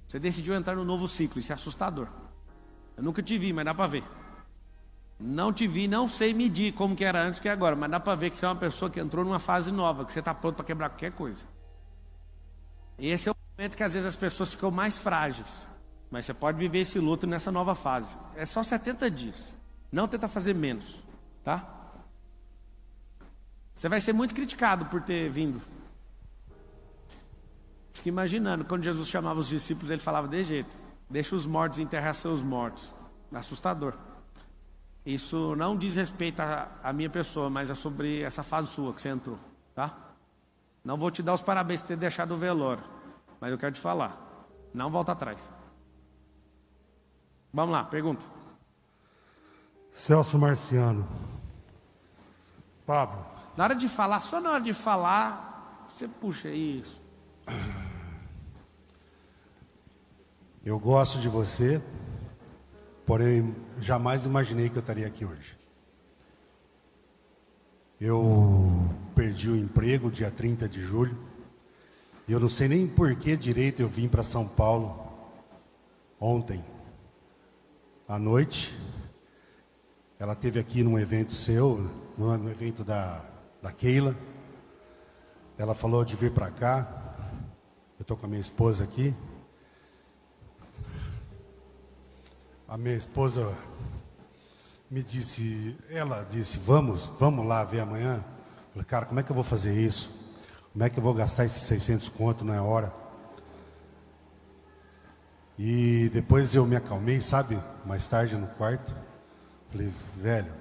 [SPEAKER 1] Você decidiu entrar num novo ciclo. Isso é assustador. Eu nunca te vi, mas dá para ver. Não te vi, não sei medir como que era antes que agora, mas dá para ver que você é uma pessoa que entrou numa fase nova, que você está pronto para quebrar qualquer coisa. E esse é o momento que às vezes as pessoas ficam mais frágeis. Mas você pode viver esse luto nessa nova fase. É só 70 dias. Não tenta fazer menos, tá? Você vai ser muito criticado por ter vindo. Fica imaginando, quando Jesus chamava os discípulos, ele falava desse jeito: deixa os mortos enterrar seus mortos. Assustador. Isso não diz respeito à minha pessoa, mas é sobre essa fase sua que você entrou, tá? Não vou te dar os parabéns por ter deixado o velório, mas eu quero te falar, não volta atrás. Vamos lá, pergunta.
[SPEAKER 3] Celso Marciano. Pablo.
[SPEAKER 1] Na hora de falar, só na hora de falar, você puxa isso.
[SPEAKER 3] Eu gosto de você, porém jamais imaginei que eu estaria aqui hoje. Eu perdi o emprego dia 30 de julho. E eu não sei nem por que direito eu vim para São Paulo ontem à noite. Ela esteve aqui num evento seu, no evento da Keila. Ela falou de vir para cá. Eu estou com a minha esposa aqui. A minha esposa ela disse, vamos lá ver amanhã. Eu falei, cara, como é que eu vou fazer isso? Como é que eu vou gastar esses 600 conto na hora? E depois eu me acalmei, sabe? Mais tarde no quarto. Falei, velho,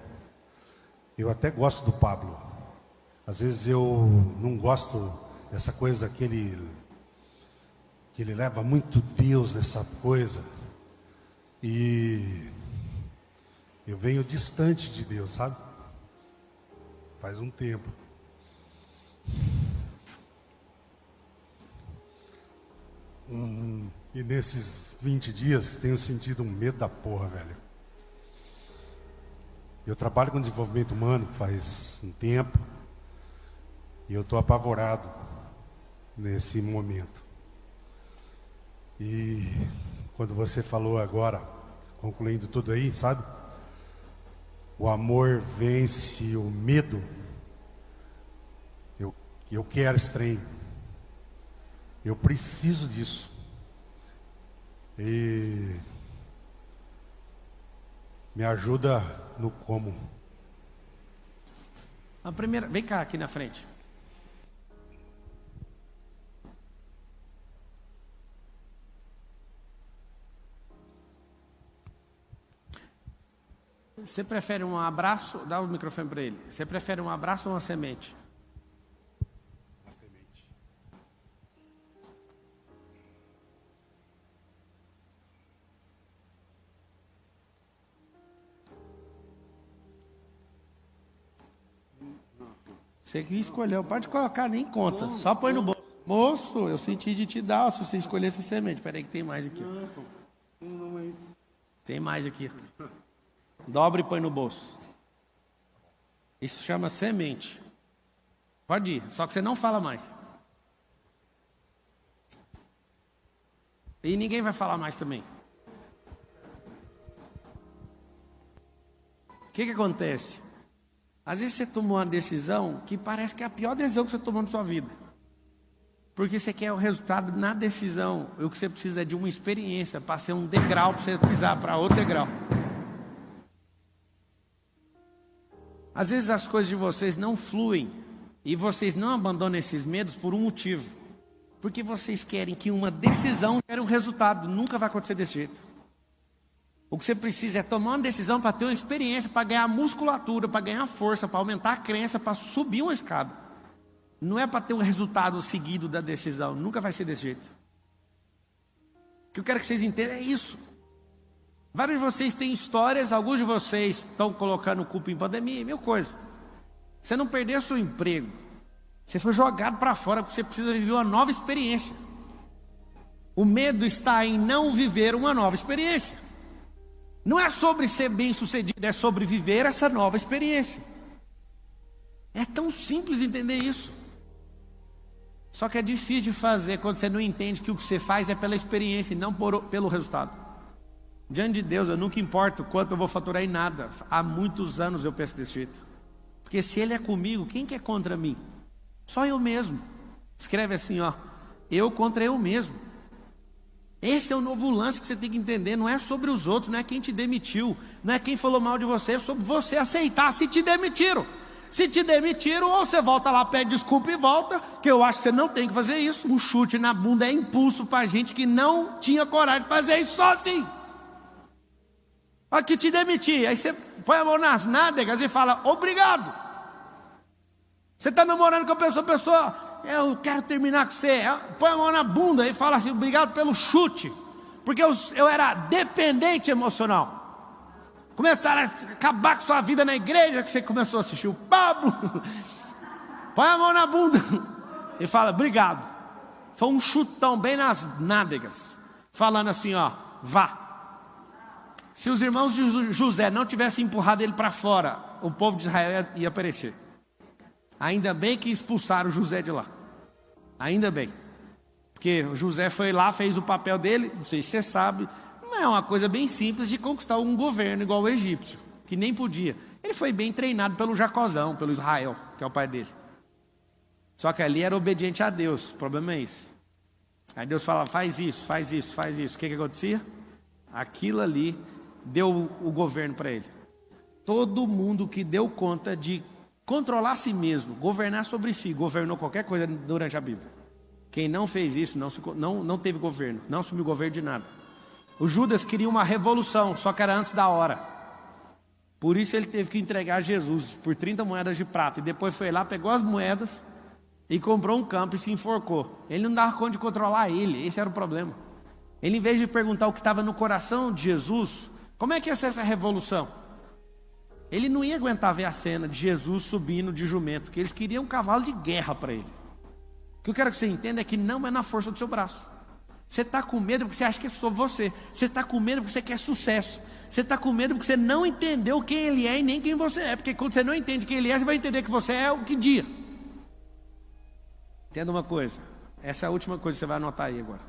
[SPEAKER 3] eu até gosto do Pablo. Às vezes eu não gosto dessa coisa que ele leva muito Deus nessa coisa. E eu venho distante de Deus, sabe? Faz um tempo. E nesses 20 dias tenho sentido um medo da porra, velho. Eu trabalho com desenvolvimento humano faz um tempo. E eu estou apavorado nesse momento. E quando você falou agora, concluindo tudo aí, sabe? O amor vence o medo. Eu quero esse trem. Eu preciso disso. E me ajuda no como.
[SPEAKER 1] A primeira, vem cá aqui na frente. Você prefere um abraço? Dá o microfone para ele. Você prefere um abraço ou uma semente?
[SPEAKER 3] Uma semente.
[SPEAKER 1] Você que escolheu, pode colocar, nem conta. Só põe no bolso. Moço, eu senti de te dar se você escolhesse semente. Peraí que tem mais aqui.
[SPEAKER 3] Não, mas...
[SPEAKER 1] Tem mais aqui. Dobra e põe no bolso. Isso chama semente. Pode ir, só que você não fala mais. E ninguém vai falar mais também. O que acontece? Às vezes você tomou uma decisão que parece que é a pior decisão que você tomou na sua vida. Porque você quer o resultado na decisão. E o que você precisa é de uma experiência para ser um degrau para você pisar para outro degrau. Às vezes as coisas de vocês não fluem e vocês não abandonam esses medos por um motivo. Porque vocês querem que uma decisão gere um resultado. Nunca vai acontecer desse jeito. O que você precisa é tomar uma decisão para ter uma experiência, para ganhar musculatura, para ganhar força, para aumentar a crença, para subir uma escada. Não é para ter um resultado seguido da decisão. Nunca vai ser desse jeito. O que eu quero que vocês entendam é isso. Vários de vocês têm histórias, alguns de vocês estão colocando culpa em pandemia, mil coisas. Você não perdeu seu emprego. Você foi jogado para fora porque você precisa viver uma nova experiência. O medo está em não viver uma nova experiência. Não é sobre ser bem sucedido, é sobre viver essa nova experiência. É tão simples entender isso. Só que é difícil de fazer quando você não entende que o que você faz é pela experiência e não pelo resultado. Diante de Deus, eu nunca importo quanto eu vou faturar em nada. Há muitos anos eu penso desse jeito. Porque se Ele é comigo, quem que é contra mim? Só eu mesmo. Escreve assim, ó. Eu contra eu mesmo. Esse é o novo lance que você tem que entender. Não é sobre os outros, não é quem te demitiu, não é quem falou mal de você, é sobre você aceitar se te demitiram. Se te demitiram, ou você volta lá, pede desculpa e volta, que eu acho que você não tem que fazer isso. Um chute na bunda é impulso para gente que não tinha coragem de fazer isso só assim. Aqui te demiti, aí você põe a mão nas nádegas e fala, obrigado. Você está namorando com a pessoa, eu quero terminar com você. Põe a mão na bunda e fala assim, obrigado pelo chute. Porque eu era dependente emocional. Começaram a acabar com sua vida na igreja, que você começou a assistir o Pablo. Põe a mão na bunda e fala, obrigado. Foi um chutão bem nas nádegas. Falando assim, ó, vá. Se os irmãos de José não tivessem empurrado ele para fora, o povo de Israel ia perecer. Ainda bem que expulsaram José de lá. Ainda bem. Porque José foi lá, fez o papel dele, não sei se você sabe, não é uma coisa bem simples de conquistar um governo igual o egípcio, que nem podia. Ele foi bem treinado pelo Jacozão, pelo Israel, que é o pai dele. Só que ali era obediente a Deus, o problema é esse. Aí Deus fala, faz isso, faz isso, faz isso. O que acontecia? Aquilo ali deu o governo para ele. Todo mundo que deu conta de controlar a si mesmo, governar sobre si, governou qualquer coisa durante a Bíblia. Quem não fez isso, não teve governo, não assumiu governo de nada. O Judas queria uma revolução, só que era antes da hora. Por isso ele teve que entregar Jesus por 30 moedas de prata. E depois foi lá, pegou as moedas e comprou um campo e se enforcou. Ele não dava conta de controlar ele, esse era o problema. Ele, em vez de perguntar o que estava no coração de Jesus, como é que ia ser essa revolução? Ele não ia aguentar ver a cena de Jesus subindo de jumento, que eles queriam um cavalo de guerra para ele. O que eu quero que você entenda é que não é na força do seu braço. Você está com medo porque você acha que é só você. Você está com medo porque você quer sucesso. Você está com medo porque você não entendeu quem Ele é e nem quem você é. Porque quando você não entende quem Ele é, você vai entender que você é o que dia. Entenda uma coisa. Essa é a última coisa que você vai anotar aí agora.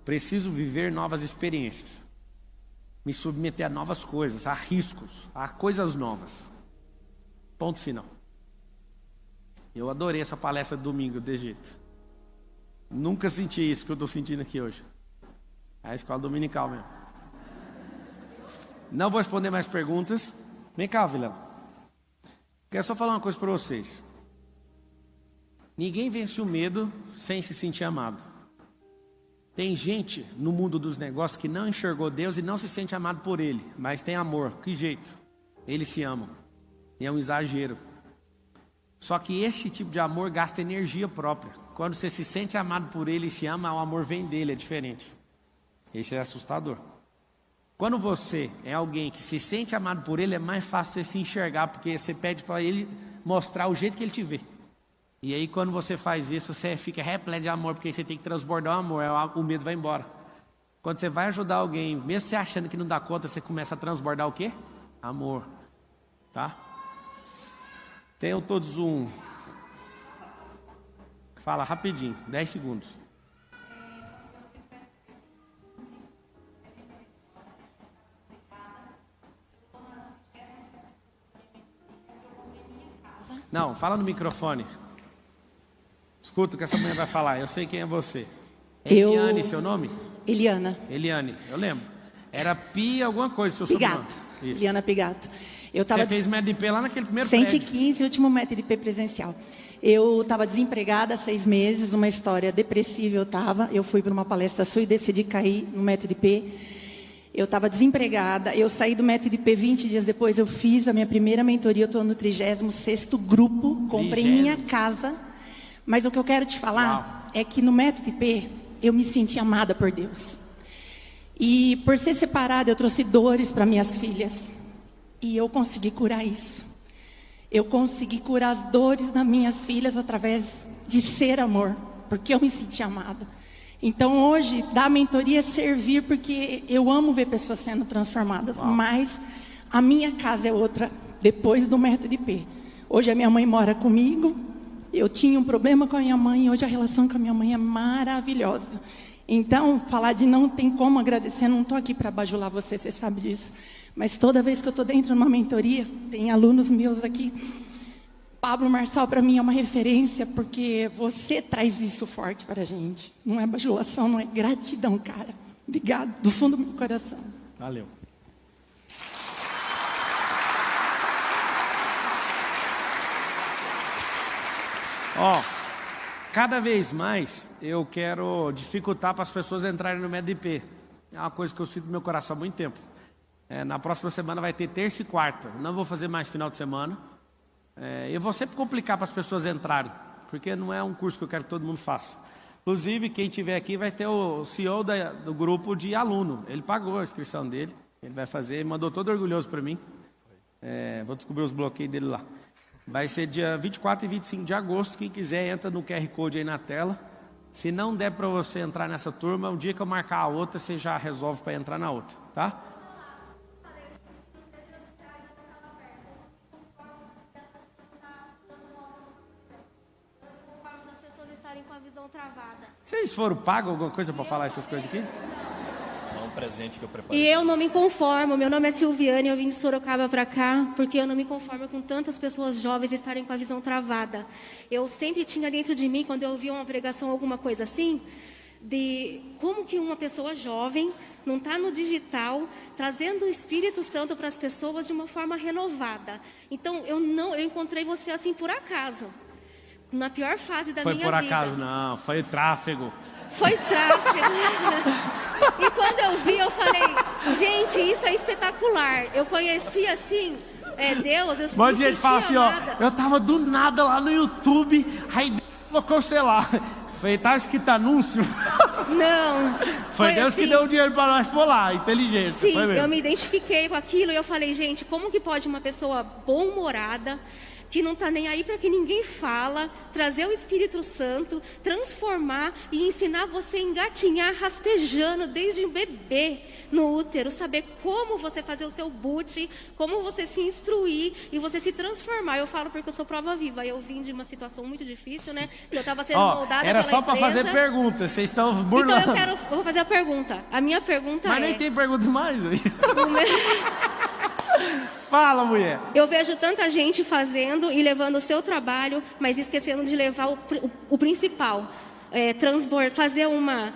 [SPEAKER 1] Preciso viver novas experiências. Me submeter a novas coisas, a riscos, a coisas novas. Ponto final. Eu adorei essa palestra de domingo desse jeito. Nunca senti isso que eu estou sentindo aqui hoje. É a escola dominical mesmo. Não vou responder mais perguntas. Vem cá, Vilão. Quero só falar uma coisa para vocês. Ninguém vence o medo sem se sentir amado. Tem gente no mundo dos negócios que não enxergou Deus e não se sente amado por Ele, mas tem amor. Que jeito? Eles se amam. E é um exagero. Só que esse tipo de amor gasta energia própria. Quando você se sente amado por Ele e se ama, o amor vem dele, é diferente. Esse é assustador. Quando você é alguém que se sente amado por Ele, é mais fácil você se enxergar, porque você pede para Ele mostrar o jeito que Ele te vê. E aí quando você faz isso, você fica repleto de amor, porque você tem que transbordar o amor, o medo vai embora. Quando você vai ajudar alguém, mesmo você achando que não dá conta, você começa a transbordar o quê? Amor. Tá? Tenham todos um... Fala rapidinho, 10 segundos. Não, fala no microfone. Escuta o que essa mulher vai falar, eu sei quem é você. Eliane, seu nome?
[SPEAKER 4] Eliana.
[SPEAKER 1] Eliane, eu lembro. Era Pia alguma coisa, seu
[SPEAKER 4] Pigato.
[SPEAKER 1] sobrenome. Isso.
[SPEAKER 4] Eliana Pigato.
[SPEAKER 1] Você fez método de P lá naquele primeiro
[SPEAKER 4] 115, último método de P presencial. Eu estava desempregada há 6 meses, uma história depressiva eu estava. Eu fui para uma palestra sua e decidi cair no método de P. Eu estava desempregada, eu saí do método de P 20 dias depois, eu fiz a minha primeira mentoria, eu estou no 36º grupo, comprei minha casa. Mas o que eu quero te falar é que no método de P, eu me senti amada por Deus. E por ser separada, eu trouxe dores para minhas filhas. E eu consegui curar isso. Eu consegui curar as dores das minhas filhas através de ser amor, porque eu me senti amada. Então hoje, dar mentoria é servir, porque eu amo ver pessoas sendo transformadas. Uau. Mas a minha casa é outra, depois do método IP. Hoje a minha mãe mora comigo. Eu tinha um problema com a minha mãe, hoje a relação com a minha mãe é maravilhosa. Então, falar de não tem como agradecer, não estou aqui para bajular você, você sabe disso. Mas toda vez que eu estou dentro de uma mentoria, tem alunos meus aqui. Pablo Marçal, para mim, é uma referência, porque você traz isso forte para a gente. Não é bajulação, não é gratidão, cara. Obrigado, do fundo do meu coração.
[SPEAKER 1] Valeu. Ó, cada vez mais eu quero dificultar para as pessoas entrarem no método IP. É uma coisa que eu sinto no meu coração há muito tempo. Na próxima semana vai ter terça e quarta. Não vou fazer mais final de semana. Eu vou sempre complicar para as pessoas entrarem, porque não é um curso que eu quero que todo mundo faça. Inclusive, quem estiver aqui vai ter o CEO do grupo de aluno. Ele pagou a inscrição dele. Ele vai fazer, ele mandou todo orgulhoso para mim. Vou descobrir os bloqueios dele lá. Vai ser dia 24 e 25 de agosto. Quem quiser, entra no QR Code aí na tela. Se não der para você entrar nessa turma, um dia que eu marcar a outra, você já resolve para entrar na outra, tá? Vocês foram pagos alguma coisa para falar essas coisas aqui?
[SPEAKER 5] É um presente que eu preparei.
[SPEAKER 6] E eu não me conformo. Meu nome é Silviane, eu vim de Sorocaba para cá, porque eu não me conformo com tantas pessoas jovens estarem com a visão travada. Eu sempre tinha dentro de mim, quando eu ouvia uma pregação, alguma coisa assim, de como que uma pessoa jovem não está no digital, trazendo o Espírito Santo para as pessoas de uma forma renovada. Então, eu encontrei você assim por acaso. Na pior fase da minha vida.
[SPEAKER 1] Foi por acaso, não. Foi tráfego.
[SPEAKER 6] Foi tráfego. E quando eu vi, eu falei, gente, isso é espetacular. Eu conheci, assim, Deus, eu
[SPEAKER 1] Bom dia, gente fala assim, amada. Ó, eu tava do nada lá no YouTube, aí Deus colocou, sei lá, foi, tá escrito anúncio.
[SPEAKER 6] Não.
[SPEAKER 1] Foi Deus assim, que deu o dinheiro para nós por lá, inteligência.
[SPEAKER 6] Sim, eu me identifiquei com aquilo e eu falei, gente, como que pode uma pessoa bom-humorada, que não está nem aí para que ninguém fala, trazer o Espírito Santo, transformar e ensinar você a engatinhar rastejando desde um bebê no útero, saber como você fazer o seu boot, como você se instruir e você se transformar. Eu falo porque eu sou prova viva, eu vim de uma situação muito difícil, né? Eu estava sendo moldada
[SPEAKER 1] era
[SPEAKER 6] pela
[SPEAKER 1] só para fazer perguntas, vocês estão burlando.
[SPEAKER 6] Então eu vou fazer a pergunta. A minha pergunta
[SPEAKER 1] Mas nem tem pergunta mais aí. Fala, mulher.
[SPEAKER 6] Eu vejo tanta gente fazendo e levando o seu trabalho, mas esquecendo de levar o principal. Fazer uma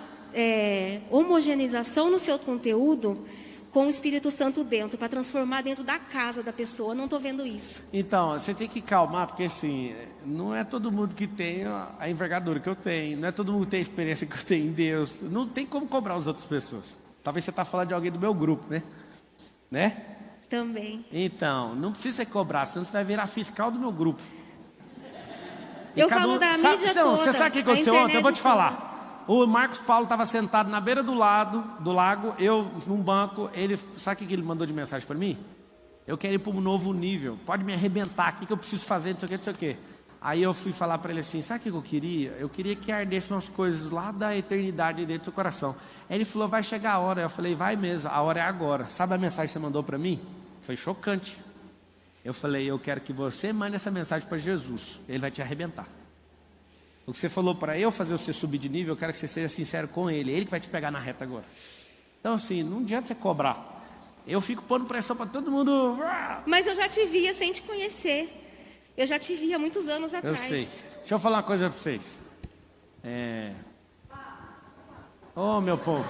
[SPEAKER 6] homogeneização no seu conteúdo com o Espírito Santo dentro, para transformar dentro da casa da pessoa. Não estou vendo isso.
[SPEAKER 1] Então, você tem que calmar, porque assim, não é todo mundo que tem a envergadura que eu tenho, não é todo mundo que tem a experiência que eu tenho em Deus. Não tem como cobrar as outras pessoas. Talvez você está falando de alguém do meu grupo, né?
[SPEAKER 6] Também.
[SPEAKER 1] Então, não precisa cobrar, senão você vai virar fiscal do meu grupo.
[SPEAKER 6] Eu falo da mídia toda.
[SPEAKER 1] Você sabe o que aconteceu ontem? Eu vou te falar. O Marcos Paulo estava sentado na beira do lago, eu num banco, sabe o que ele mandou de mensagem para mim? Eu quero ir para um novo nível, pode me arrebentar, o que eu preciso fazer, não sei o que. Aí eu fui falar para ele assim, sabe o que eu queria? Eu queria que ardessem umas coisas lá da eternidade dentro do coração. Aí ele falou, vai chegar a hora. Eu falei, vai mesmo, a hora é agora. Sabe a mensagem que você mandou para mim? Foi chocante. Eu falei, eu quero que você mande essa mensagem para Jesus. Ele vai te arrebentar. O que você falou para eu fazer você subir de nível, eu quero que você seja sincero com ele. Ele que vai te pegar na reta agora. Então assim, não adianta você cobrar. Eu fico pondo pressão para todo mundo.
[SPEAKER 6] Mas eu já te via sem te conhecer. Eu já te vi há muitos anos atrás.
[SPEAKER 1] Eu sei. Deixa eu falar uma coisa para vocês. Ô, meu povo.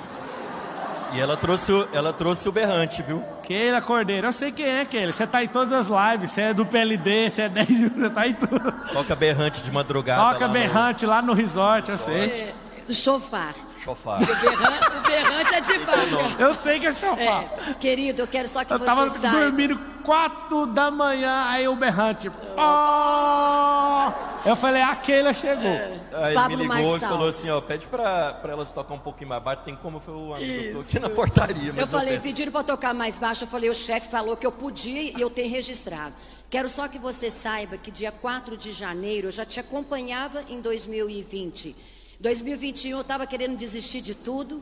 [SPEAKER 5] E ela trouxe o berrante, viu?
[SPEAKER 1] Keila Cordeiro. Eu sei quem é, Keila. Você tá em todas as lives. Você é do PLD, você é 10 mil, você tá em tudo.
[SPEAKER 5] Toca berrante de madrugada.
[SPEAKER 1] Toca berrante lá no resort, eu sei.
[SPEAKER 7] Chofar.
[SPEAKER 5] Chofar.
[SPEAKER 7] O berrante é de vaca.
[SPEAKER 1] Eu sei que é chofar.
[SPEAKER 7] Querido, eu quero só que
[SPEAKER 1] Eu tava
[SPEAKER 7] você saiba.
[SPEAKER 1] dormindo 4 da manhã, aí o berrante. Oh! Eu falei, a Keila chegou.
[SPEAKER 5] Aí
[SPEAKER 7] Pablo
[SPEAKER 5] ele me ligou e
[SPEAKER 7] Marçal.
[SPEAKER 5] falou assim, ó, pede pra elas tocar um pouquinho mais baixo. Tem como eu tô aqui na portaria, mas
[SPEAKER 7] Eu falei,
[SPEAKER 5] penso.
[SPEAKER 7] pediram para tocar mais baixo. Eu falei, o chefe falou que eu podia e eu tenho registrado. Quero só que você saiba que dia 4 de janeiro eu já te acompanhava em 2020. 2021 eu estava querendo desistir de tudo.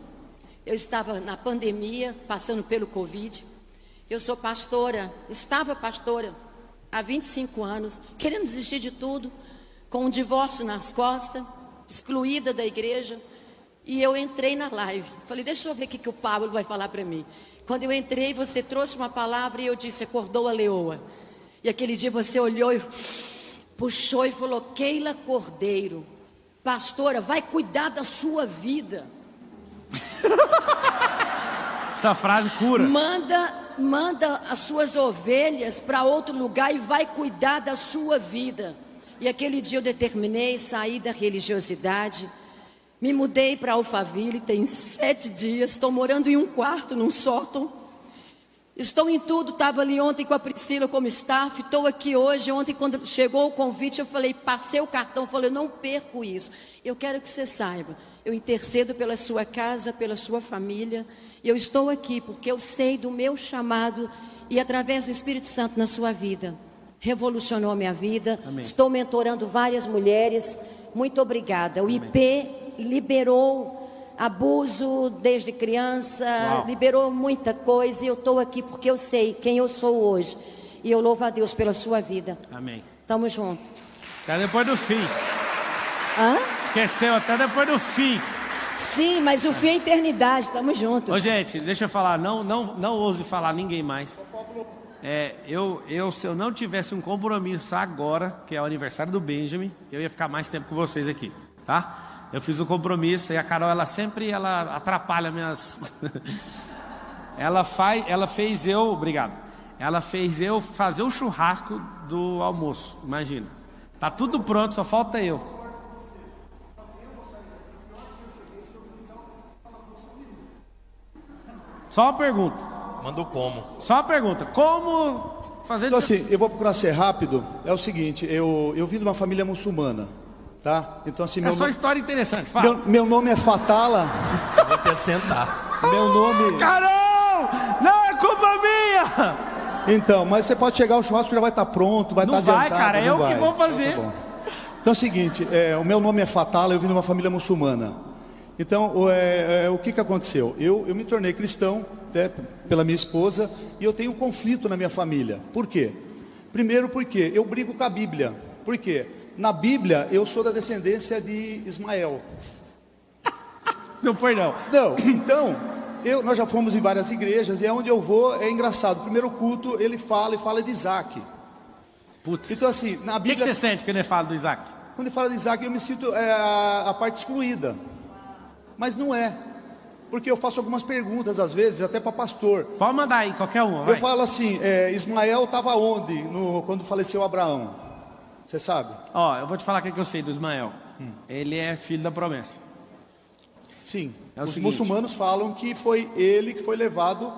[SPEAKER 7] Eu estava na pandemia, passando pelo Covid. Eu sou pastora, estava pastora há 25 anos, querendo desistir de tudo, com um divórcio nas costas, excluída da igreja. E eu entrei na live. Falei, deixa eu ver o que o Pablo vai falar para mim. Quando eu entrei, você trouxe uma palavra e eu disse, acordou a leoa. E aquele dia você olhou e puxou e falou, Keila Cordeiro, pastora, vai cuidar da sua vida.
[SPEAKER 1] Essa frase cura.
[SPEAKER 7] Manda as suas ovelhas para outro lugar e vai cuidar da sua vida. E aquele dia eu determinei sair da religiosidade. Me mudei para Alphaville, tem 7 dias. Estou morando em um quarto, num sótão. Estou em tudo, estava ali ontem com a Priscila como staff. Estou aqui hoje. Ontem, quando chegou o convite, eu falei, passei o cartão. Falei, eu não perco isso. Eu quero que você saiba. Eu intercedo pela sua casa, pela sua família. Eu estou aqui porque eu sei do meu chamado e através do Espírito Santo na sua vida. Revolucionou a minha vida.
[SPEAKER 1] Amém.
[SPEAKER 7] Estou mentorando várias mulheres. Muito obrigada. O IP liberou abuso desde criança, liberou muita coisa. E eu estou aqui porque eu sei quem eu sou hoje. E eu louvo a Deus pela sua vida.
[SPEAKER 1] Amém.
[SPEAKER 7] Tamo junto.
[SPEAKER 1] Até depois do fim.
[SPEAKER 7] Hã?
[SPEAKER 1] Esqueceu até depois do fim.
[SPEAKER 7] Sim, mas o fim é a eternidade. Tamo junto.
[SPEAKER 1] Ô, gente, deixa eu falar, não ouse falar ninguém mais. Se eu não tivesse um compromisso agora, que é o aniversário do Benjamin, eu ia ficar mais tempo com vocês aqui, tá? Eu fiz um compromisso e a Carol, ela sempre atrapalha minhas... ela fez eu fazer o churrasco do almoço, imagina. Tá tudo pronto, só falta eu. Só uma pergunta.
[SPEAKER 5] Mandou como?
[SPEAKER 1] Só uma pergunta. Como fazer...
[SPEAKER 8] Então assim, eu vou procurar ser rápido. É o seguinte, eu vim de uma família muçulmana, tá? Então assim,
[SPEAKER 1] É só história interessante, fala.
[SPEAKER 8] meu nome é Fatala.
[SPEAKER 5] Eu vou até sentar.
[SPEAKER 8] Meu nome...
[SPEAKER 1] Carol! Não é culpa minha!
[SPEAKER 8] Então, mas você pode chegar, o churrasco já vai estar pronto, vai
[SPEAKER 1] Não
[SPEAKER 8] estar
[SPEAKER 1] vai,
[SPEAKER 8] adiantado.
[SPEAKER 1] cara,
[SPEAKER 8] não
[SPEAKER 1] eu
[SPEAKER 8] vai.
[SPEAKER 1] que vou fazer.
[SPEAKER 8] Então, tá bom. Então é o seguinte, o meu nome é Fatala, eu vim de uma família muçulmana. Então, o que aconteceu? Eu me tornei cristão, né, pela minha esposa, e eu tenho um conflito na minha família. Por quê? Primeiro porque eu brigo com a Bíblia. Por quê? Na Bíblia, eu sou da descendência de Ismael.
[SPEAKER 1] Não foi não.
[SPEAKER 8] Não, então, nós já fomos em várias igrejas, e aonde eu vou é engraçado. Primeiro culto, ele fala de Isaac.
[SPEAKER 1] Putz.
[SPEAKER 8] Então assim, na
[SPEAKER 1] O que
[SPEAKER 8] Bíblia...
[SPEAKER 1] você sente quando ele fala do Isaac?
[SPEAKER 8] Quando ele fala de Isaac, eu me sinto a parte excluída. Mas não é. Porque eu faço algumas perguntas, às vezes, até para pastor.
[SPEAKER 1] Pode mandar aí, qualquer uma, vai.
[SPEAKER 8] Eu falo assim, Ismael estava onde quando faleceu Abraão? Você sabe?
[SPEAKER 1] Ó, eu vou te falar o que eu sei do Ismael. Ele é filho da promessa.
[SPEAKER 8] Sim.
[SPEAKER 1] É o
[SPEAKER 8] Os
[SPEAKER 1] seguinte.
[SPEAKER 8] muçulmanos falam que foi ele que foi levado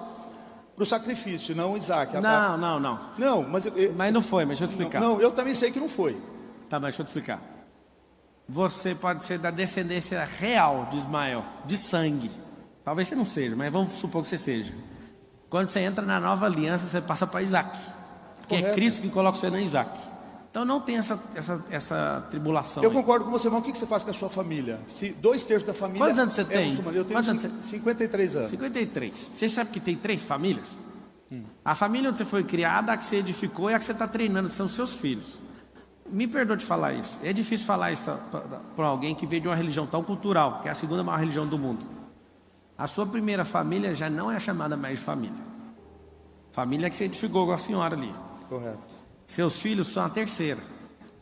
[SPEAKER 8] para o sacrifício, não Isaac.
[SPEAKER 1] Não.
[SPEAKER 8] Não, mas...
[SPEAKER 1] Mas não foi, mas deixa eu te explicar.
[SPEAKER 8] Não, eu também sei que não foi.
[SPEAKER 1] Tá, mas deixa eu te explicar. Você pode ser da descendência real de Ismael, de sangue. Talvez você não seja, mas vamos supor que você seja. Quando você entra na nova aliança, você passa para Isaac. Porque
[SPEAKER 8] Correto.
[SPEAKER 1] é Cristo que coloca você na Isaac. Então não tem essa tribulação.
[SPEAKER 8] Eu
[SPEAKER 1] aí.
[SPEAKER 8] concordo com você, mas o que você faz com a sua família? Se 2/3 da família...
[SPEAKER 1] Quantos anos você tem?
[SPEAKER 8] muçulmana, eu tenho
[SPEAKER 1] Quantos anos
[SPEAKER 8] 53 anos.
[SPEAKER 1] 53. Você sabe que tem 3 famílias? A família onde você foi criada, a que você edificou e a que você está treinando, são seus filhos. Me perdoa de falar isso. É difícil falar isso para alguém que veio de uma religião tão cultural, que é a segunda maior religião do mundo. A sua primeira família já não é chamada mais de família. Família que você edificou com a senhora ali.
[SPEAKER 8] Correto.
[SPEAKER 1] Seus filhos são a terceira.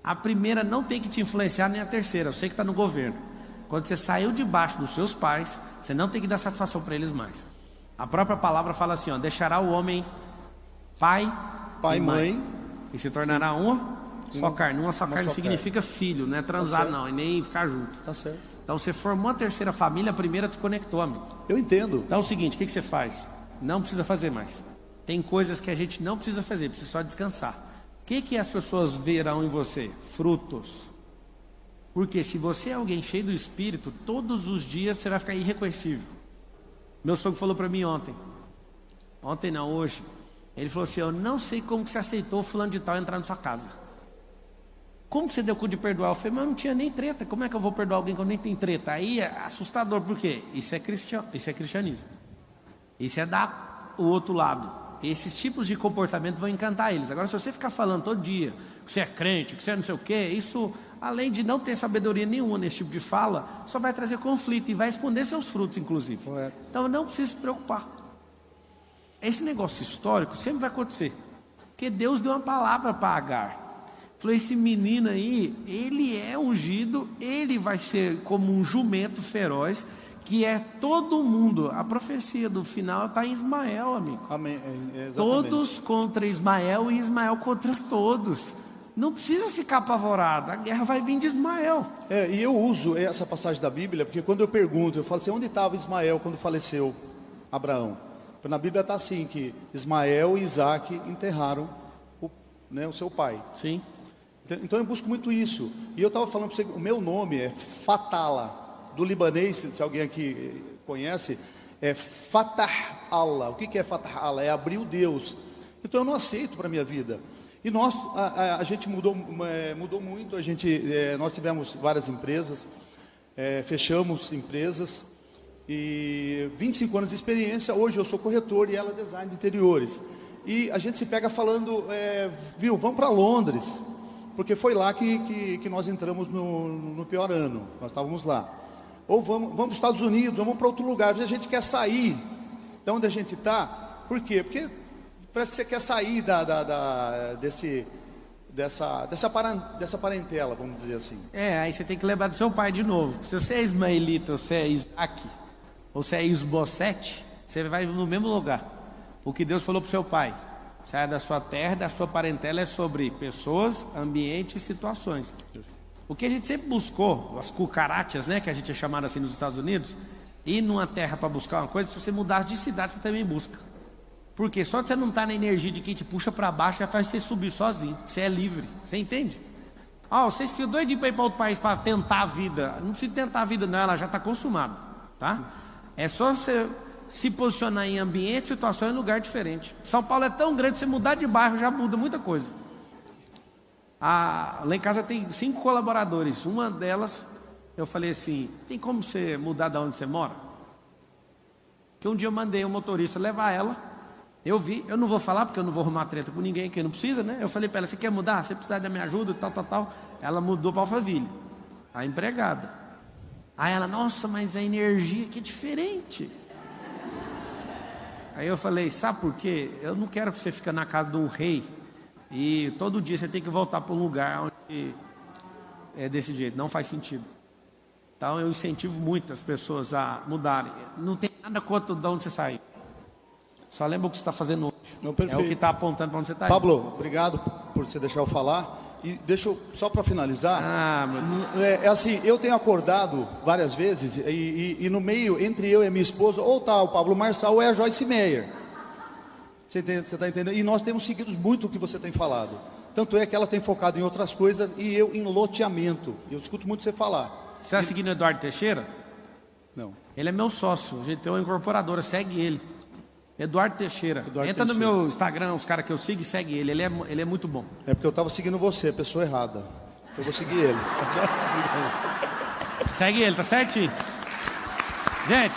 [SPEAKER 1] A primeira não tem que te influenciar nem a terceira. Eu sei que está no governo. Quando você saiu debaixo dos seus pais, você não tem que dar satisfação para eles mais. A própria palavra fala assim, ó, deixará o homem pai
[SPEAKER 8] Pai
[SPEAKER 1] e
[SPEAKER 8] e mãe.
[SPEAKER 1] E se tornará uma só carne. Uma só carne
[SPEAKER 8] só
[SPEAKER 1] significa filho, não é transar não, e nem ficar junto.
[SPEAKER 8] Tá certo.
[SPEAKER 1] Então você formou a terceira família, a primeira desconectou, amigo.
[SPEAKER 8] Eu entendo.
[SPEAKER 1] Então é o seguinte, o que você faz? Não precisa fazer mais. Tem coisas que a gente não precisa fazer, precisa só descansar. O que as pessoas verão em você? Frutos. Porque se você é alguém cheio do Espírito, todos os dias você vai ficar irreconhecível. Meu sogro falou para mim ontem. Ontem não, hoje. Ele falou assim, eu não sei como que você aceitou fulano de tal entrar na sua casa. Como que você deu cu de perdoar? Eu falei, mas eu não tinha nem treta. Como é que eu vou perdoar alguém quando nem tem treta? Aí é assustador, por quê? Isso é cristianismo. Isso é dar o outro lado. Esses tipos de comportamento vão encantar eles. Agora, se você ficar falando todo dia que você é crente, que você é não sei o quê, isso, além de não ter sabedoria nenhuma nesse tipo de fala, só vai trazer conflito e vai esconder seus frutos, inclusive.
[SPEAKER 8] Correto.
[SPEAKER 1] Então, não precisa se preocupar. Esse negócio histórico sempre vai acontecer. Porque Deus deu uma palavra para Agar. Falou, esse menino aí, ele é ungido, ele vai ser como um jumento feroz, que é todo mundo. A profecia do final está em Ismael, amigo.
[SPEAKER 8] Amém. Exatamente.
[SPEAKER 1] Todos contra Ismael e Ismael contra todos. Não precisa ficar apavorado, a guerra vai vir de Ismael.
[SPEAKER 8] E eu uso essa passagem da Bíblia, porque quando eu pergunto, eu falo assim, onde estava Ismael quando faleceu Abraão? Porque na Bíblia está assim, que Ismael e Isaac enterraram o seu pai.
[SPEAKER 1] Sim.
[SPEAKER 8] Então eu busco muito isso. E eu estava falando para você, o meu nome é Fatala, do libanês, se alguém aqui conhece, é Fatah Allah. O que é Fatah Allah? É abrir o Deus. Então eu não aceito para a minha vida. E a gente mudou muito, nós tivemos várias empresas, fechamos empresas, e 25 anos de experiência, hoje eu sou corretor e ela design de interiores. E a gente se pega falando, vamos para Londres, porque foi lá que nós entramos no pior ano, nós estávamos lá. Ou vamos para os Estados Unidos, vamos para outro lugar, às vezes a gente quer sair de onde a gente está. Por quê? Porque parece que você quer sair dessa parentela, vamos dizer assim.
[SPEAKER 1] Aí você tem que lembrar do seu pai de novo. Se você é ismaelita, ou você é Isaac, ou você é Isbosete, você vai no mesmo lugar. O que Deus falou para o seu pai: saia da sua terra, da sua parentela, é sobre pessoas, ambiente e situações. O que a gente sempre buscou, as cucarachas, né, que a gente é chamado assim nos Estados Unidos, ir numa terra para buscar uma coisa, se você mudar de cidade, você também busca. Porque só de você não estar na energia de quem te puxa para baixo, já faz você subir sozinho. Você é livre, você entende? Vocês ficam doidinhos para ir para outro país para tentar a vida. Não precisa tentar a vida não, ela já está consumada, tá? É só você se posicionar em ambiente, situação e lugar diferente. São Paulo é tão grande, você mudar de bairro já muda muita coisa. Lá em casa tem 5 colaboradores. Uma delas, eu falei assim, tem como você mudar de onde você mora? Porque um dia eu mandei um motorista levar ela. Eu vi, eu não vou falar porque eu não vou arrumar treta com ninguém que não precisa, né? Eu falei para ela, você quer mudar? Você precisa da minha ajuda, tal. Ela mudou para Alphaville, a empregada. Aí ela, nossa, mas a energia aqui é diferente. Aí eu falei, sabe por quê? Eu não quero que você fique na casa de um rei e todo dia você tem que voltar para um lugar onde é desse jeito, não faz sentido. Então eu incentivo muito as pessoas a mudarem. Não tem nada contra de onde você sair. Só lembra o que você está fazendo hoje.
[SPEAKER 8] Não,
[SPEAKER 1] é o que está apontando para onde você está indo.
[SPEAKER 8] Pablo, obrigado por você deixar eu falar. E deixa eu, só para finalizar,
[SPEAKER 1] meu Deus.
[SPEAKER 8] Assim, eu tenho acordado várias vezes e no meio, entre eu e a minha esposa, ou tá o Pablo Marçal ou é a Joyce Meyer. Você está entendendo? E nós temos seguido muito o que você tem falado. Tanto é que ela tem focado em outras coisas e eu em loteamento. Eu escuto muito você falar.
[SPEAKER 1] Você está seguindo o Eduardo Teixeira?
[SPEAKER 8] Não.
[SPEAKER 1] Ele é meu sócio, a gente tem uma incorporadora, segue ele. Eduardo Teixeira. Entra no meu Instagram, os caras que eu sigo, e segue ele. Ele é muito bom.
[SPEAKER 8] É porque eu estava seguindo você, a pessoa errada. Eu vou seguir ele.
[SPEAKER 1] Segue ele, tá certinho? Gente,